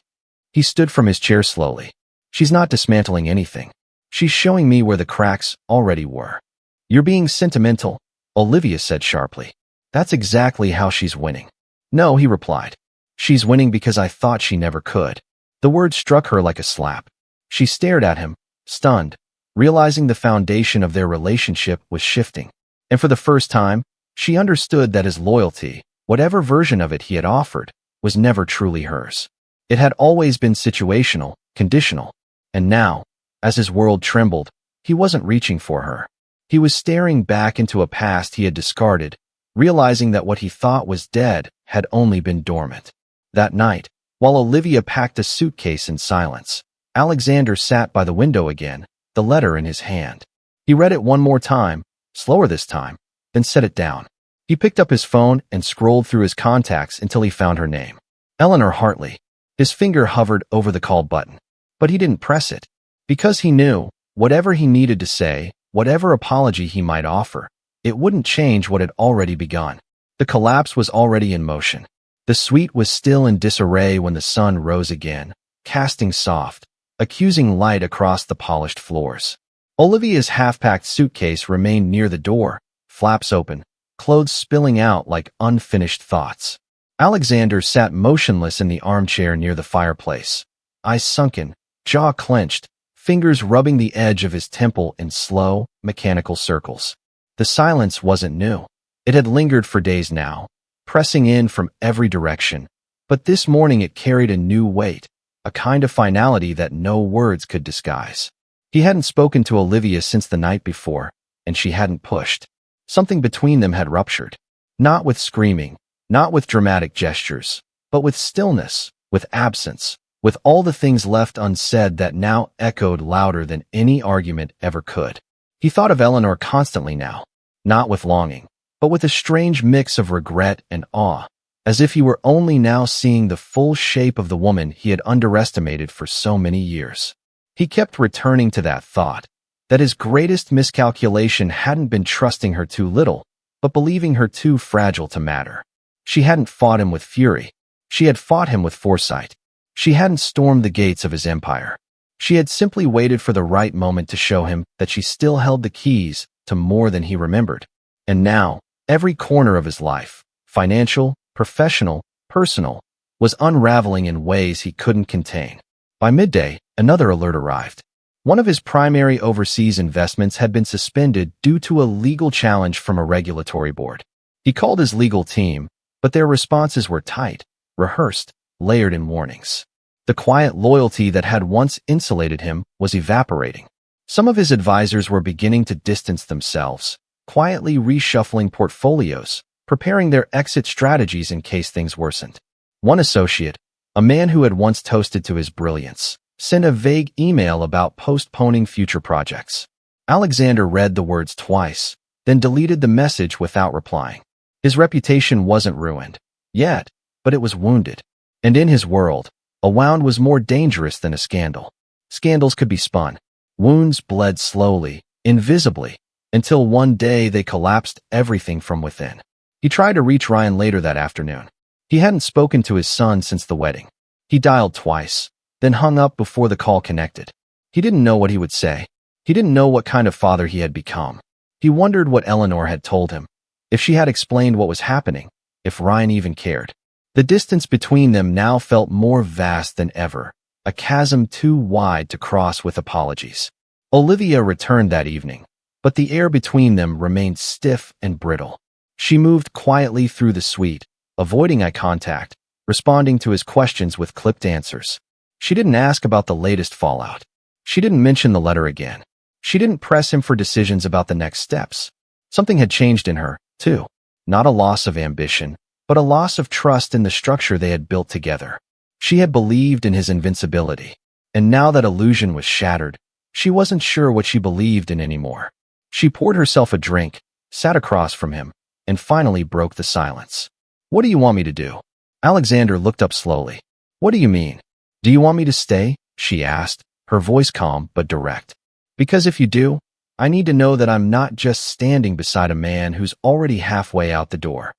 [SPEAKER 1] He stood from his chair slowly. She's not dismantling anything. She's showing me where the cracks already were. You're being sentimental, Olivia said sharply. That's exactly how she's winning. No, he replied. She's winning because I thought she never could. The word struck her like a slap. She stared at him, stunned, realizing the foundation of their relationship was shifting. And for the first time, she understood that his loyalty, whatever version of it he had offered, was never truly hers. It had always been situational, conditional. And now, as his world trembled, he wasn't reaching for her. He was staring back into a past he had discarded, realizing that what he thought was dead had only been dormant. That night, while Olivia packed a suitcase in silence, Alexander sat by the window again, the letter in his hand. He read it one more time, slower this time, then set it down. He picked up his phone and scrolled through his contacts until he found her name. Eleanor Hartley. His finger hovered over the call button, but he didn't press it. Because he knew, whatever he needed to say, whatever apology he might offer, it wouldn't change what had already begun. The collapse was already in motion. The suite was still in disarray when the sun rose again, casting soft, accusing light across the polished floors. Olivia's half-packed suitcase remained near the door, flaps open, clothes spilling out like unfinished thoughts. Alexander sat motionless in the armchair near the fireplace, eyes sunken, jaw clenched, fingers rubbing the edge of his temple in slow, mechanical circles. The silence wasn't new. It had lingered for days now, pressing in from every direction, but this morning it carried a new weight, a kind of finality that no words could disguise. He hadn't spoken to Olivia since the night before, and she hadn't pushed. Something between them had ruptured. Not with screaming, not with dramatic gestures, but with stillness, with absence, with all the things left unsaid that now echoed louder than any argument ever could. He thought of Eleanor constantly now, not with longing, but with a strange mix of regret and awe, as if he were only now seeing the full shape of the woman he had underestimated for so many years. He kept returning to that thought, that his greatest miscalculation hadn't been trusting her too little, but believing her too fragile to matter. She hadn't fought him with fury. She had fought him with foresight. She hadn't stormed the gates of his empire. She had simply waited for the right moment to show him that she still held the keys to more than he remembered. And now, every corner of his life, financial, professional, personal, was unraveling in ways he couldn't contain. By midday, another alert arrived. One of his primary overseas investments had been suspended due to a legal challenge from a regulatory board. He called his legal team, but their responses were tight, rehearsed, layered in warnings. The quiet loyalty that had once insulated him was evaporating. Some of his advisors were beginning to distance themselves, quietly reshuffling portfolios, preparing their exit strategies in case things worsened. One associate, a man who had once toasted to his brilliance, sent a vague email about postponing future projects. Alexander read the words twice, then deleted the message without replying. His reputation wasn't ruined yet, but it was wounded. And in his world, a wound was more dangerous than a scandal. Scandals could be spun. Wounds bled slowly, invisibly, until one day they collapsed everything from within. He tried to reach Ryan later that afternoon. He hadn't spoken to his son since the wedding. He dialed twice, then hung up before the call connected. He didn't know what he would say. He didn't know what kind of father he had become. He wondered what Eleanor had told him, if she had explained what was happening, if Ryan even cared. The distance between them now felt more vast than ever, a chasm too wide to cross with apologies. Olivia returned that evening, but the air between them remained stiff and brittle. She moved quietly through the suite, avoiding eye contact, responding to his questions with clipped answers. She didn't ask about the latest fallout. She didn't mention the letter again. She didn't press him for decisions about the next steps. Something had changed in her, too. Not a loss of ambition, but a loss of trust in the structure they had built together. She had believed in his invincibility, and now that illusion was shattered, she wasn't sure what she believed in anymore. She poured herself a drink, sat across from him, and finally broke the silence. "What do you want me to do?" Alexander looked up slowly. "What do you mean? Do you want me to stay?" she asked, her voice calm but direct. "Because if you do, I need to know that I'm not just standing beside a man who's already halfway out the door."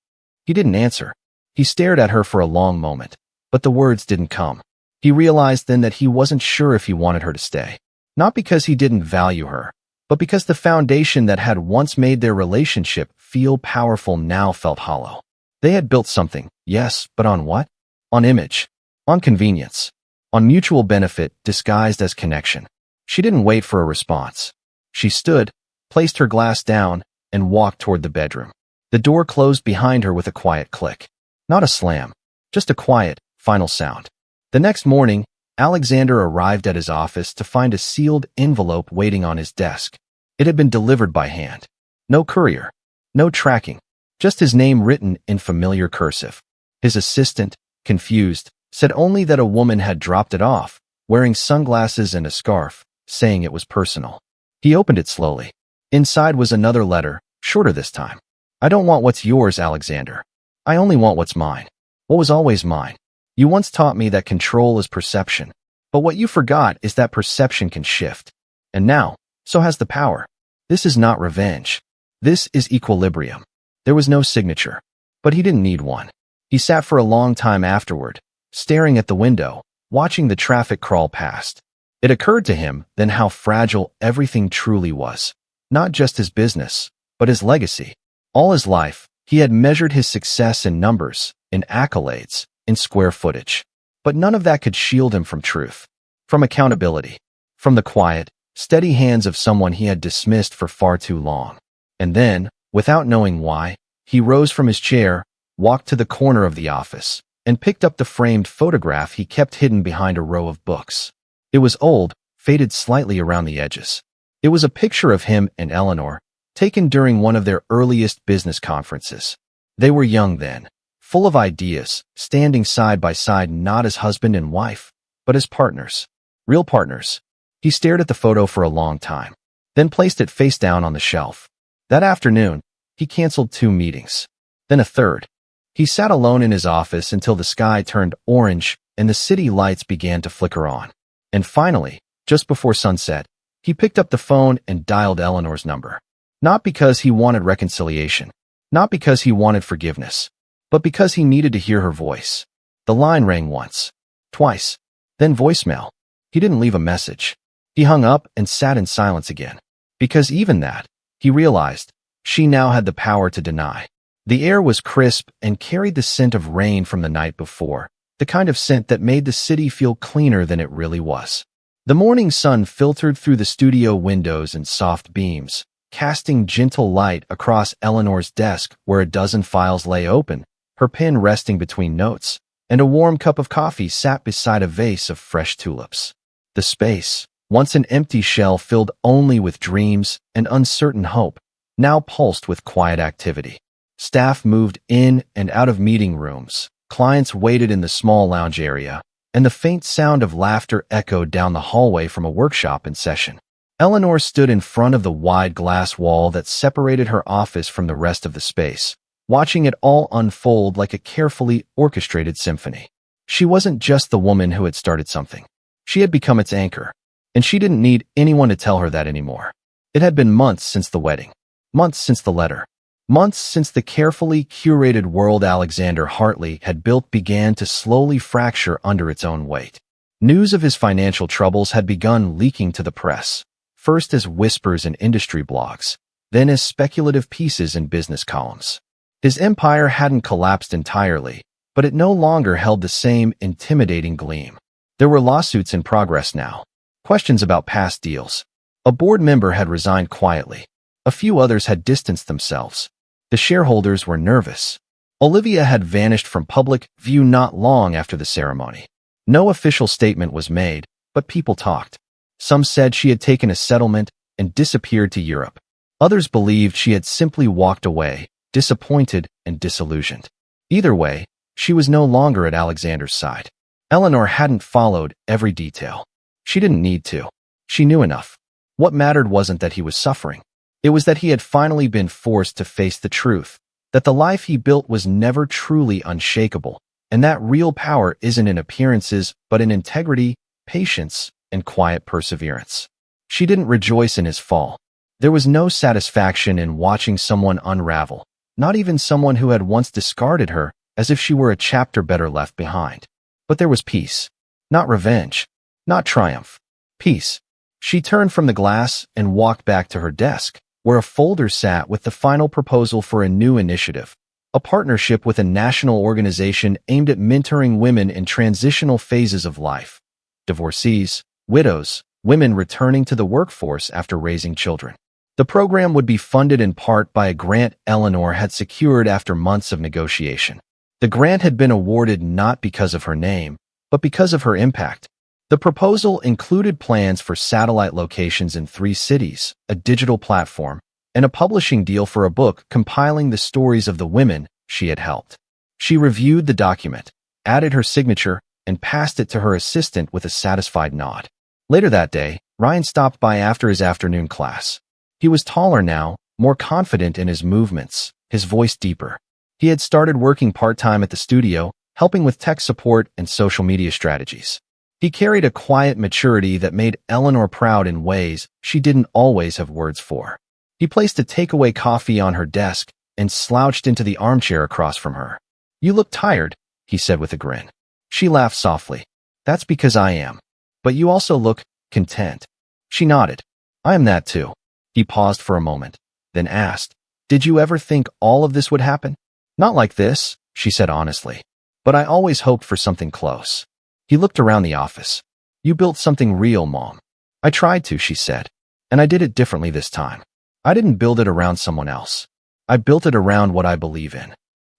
[SPEAKER 1] He didn't answer. He stared at her for a long moment, but the words didn't come. He realized then that he wasn't sure if he wanted her to stay. Not because he didn't value her, but because the foundation that had once made their relationship feel powerful now felt hollow. They had built something, yes, but on what? On image. On convenience. On mutual benefit disguised as connection. She didn't wait for a response. She stood, placed her glass down, and walked toward the bedroom. The door closed behind her with a quiet click. Not a slam, just a quiet, final sound. The next morning, Alexander arrived at his office to find a sealed envelope waiting on his desk. It had been delivered by hand. No courier, no tracking, just his name written in familiar cursive. His assistant, confused, said only that a woman had dropped it off, wearing sunglasses and a scarf, saying it was personal. He opened it slowly. Inside was another letter, shorter this time. "I don't want what's yours, Alexander. I only want what's mine. What was always mine. You once taught me that control is perception, but what you forgot is that perception can shift. And now, so has the power. This is not revenge. This is equilibrium." There was no signature, but he didn't need one. He sat for a long time afterward, staring at the window, watching the traffic crawl past. It occurred to him then how fragile everything truly was. Not just his business, but his legacy. All his life, he had measured his success in numbers, in accolades, in square footage. But none of that could shield him from truth, from accountability, from the quiet, steady hands of someone he had dismissed for far too long. And then, without knowing why, he rose from his chair, walked to the corner of the office, and picked up the framed photograph he kept hidden behind a row of books. It was old, faded slightly around the edges. It was a picture of him and Eleanor, taken during one of their earliest business conferences. They were young then, full of ideas, standing side by side not as husband and wife, but as partners. Real partners. He stared at the photo for a long time, then placed it face down on the shelf. That afternoon, he canceled 2 meetings, then a third. He sat alone in his office until the sky turned orange and the city lights began to flicker on. And finally, just before sunset, he picked up the phone and dialed Eleanor's number. Not because he wanted reconciliation, not because he wanted forgiveness, but because he needed to hear her voice. The line rang once, twice, then voicemail. He didn't leave a message. He hung up and sat in silence again. Because even that, he realized, she now had the power to deny. The air was crisp and carried the scent of rain from the night before, the kind of scent that made the city feel cleaner than it really was. The morning sun filtered through the studio windows in soft beams, casting gentle light across Eleanor's desk where a dozen files lay open, her pen resting between notes, and a warm cup of coffee sat beside a vase of fresh tulips. The space, once an empty shell filled only with dreams and uncertain hope, now pulsed with quiet activity. Staff moved in and out of meeting rooms, clients waited in the small lounge area, and the faint sound of laughter echoed down the hallway from a workshop in session. Eleanor stood in front of the wide glass wall that separated her office from the rest of the space, watching it all unfold like a carefully orchestrated symphony. She wasn't just the woman who had started something. She had become its anchor, and she didn't need anyone to tell her that anymore. It had been months since the wedding, months since the letter, months since the carefully curated world Alexander Hartley had built began to slowly fracture under its own weight. News of his financial troubles had begun leaking to the press, first as whispers in industry blogs, then as speculative pieces in business columns. His empire hadn't collapsed entirely, but it no longer held the same intimidating gleam. There were lawsuits in progress now, questions about past deals. A board member had resigned quietly. A few others had distanced themselves. The shareholders were nervous. Olivia had vanished from public view not long after the ceremony. No official statement was made, but people talked. Some said she had taken a settlement and disappeared to Europe. Others believed she had simply walked away, disappointed and disillusioned. Either way, she was no longer at Alexander's side. Eleanor hadn't followed every detail. She didn't need to. She knew enough. What mattered wasn't that he was suffering. It was that he had finally been forced to face the truth, that the life he built was never truly unshakable, and that real power isn't in appearances but in integrity, patience, and quiet perseverance. She didn't rejoice in his fall. There was no satisfaction in watching someone unravel, not even someone who had once discarded her as if she were a chapter better left behind. But there was peace. Not revenge. Not triumph. Peace. She turned from the glass and walked back to her desk, where a folder sat with the final proposal for a new initiative, a partnership with a national organization aimed at mentoring women in transitional phases of life. Divorcees, widows, women returning to the workforce after raising children. The program would be funded in part by a grant Eleanor had secured after months of negotiation. The grant had been awarded not because of her name, but because of her impact. The proposal included plans for satellite locations in 3 cities, a digital platform, and a publishing deal for a book compiling the stories of the women she had helped. She reviewed the document, added her signature, and passed it to her assistant with a satisfied nod. Later that day, Ryan stopped by after his afternoon class. He was taller now, more confident in his movements, his voice deeper. He had started working part-time at the studio, helping with tech support and social media strategies. He carried a quiet maturity that made Eleanor proud in ways she didn't always have words for. He placed a takeaway coffee on her desk and slouched into the armchair across from her. "You look tired," he said with a grin. She laughed softly. "That's because I am. But you also look content." She nodded. "I am that too." He paused for a moment, then asked, "Did you ever think all of this would happen?" "Not like this," she said honestly. "But I always hoped for something close." He looked around the office. "You built something real, Mom." "I tried to," she said. "And I did it differently this time. I didn't build it around someone else. I built it around what I believe in."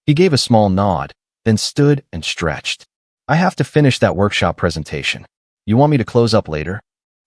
[SPEAKER 1] He gave a small nod, then stood and stretched. "I have to finish that workshop presentation. You want me to close up later?"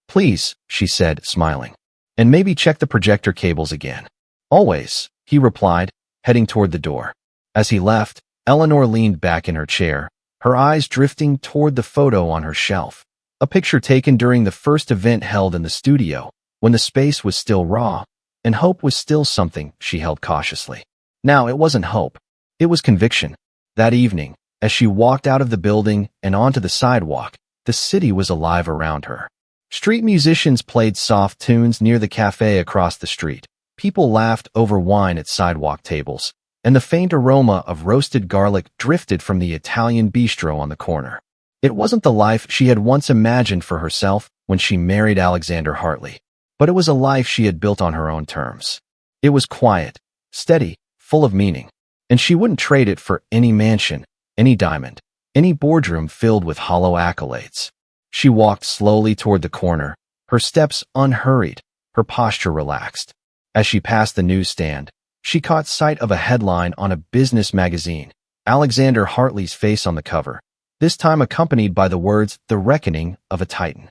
[SPEAKER 1] "Please," she said, smiling. "And maybe check the projector cables again." "Always," he replied, heading toward the door. As he left, Eleanor leaned back in her chair, her eyes drifting toward the photo on her shelf, a picture taken during the first event held in the studio, when the space was still raw, and hope was still something she held cautiously. Now, it wasn't hope. It was conviction. That evening, as she walked out of the building and onto the sidewalk, the city was alive around her. Street musicians played soft tunes near the cafe across the street. People laughed over wine at sidewalk tables, and the faint aroma of roasted garlic drifted from the Italian bistro on the corner. It wasn't the life she had once imagined for herself when she married Alexander Hartley, but it was a life she had built on her own terms. It was quiet, steady, full of meaning, and she wouldn't trade it for any mansion, any diamond, any boardroom filled with hollow accolades. She walked slowly toward the corner, her steps unhurried, her posture relaxed. As she passed the newsstand, she caught sight of a headline on a business magazine, Alexander Hartley's face on the cover, this time accompanied by the words, "The Reckoning of a Titan."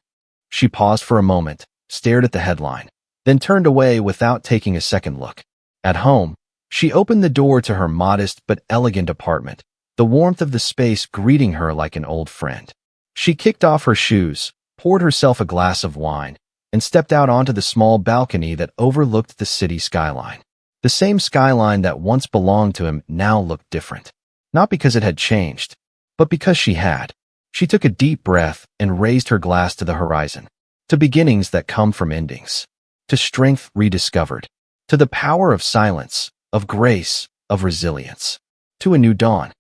[SPEAKER 1] She paused for a moment, stared at the headline, then turned away without taking a second look. At home, she opened the door to her modest but elegant apartment, the warmth of the space greeting her like an old friend. She kicked off her shoes, poured herself a glass of wine, and stepped out onto the small balcony that overlooked the city skyline. The same skyline that once belonged to him now looked different. Not because it had changed, but because she had. She took a deep breath and raised her glass to the horizon, to beginnings that come from endings, to strength rediscovered, to the power of silence, of grace, of resilience, to a new dawn.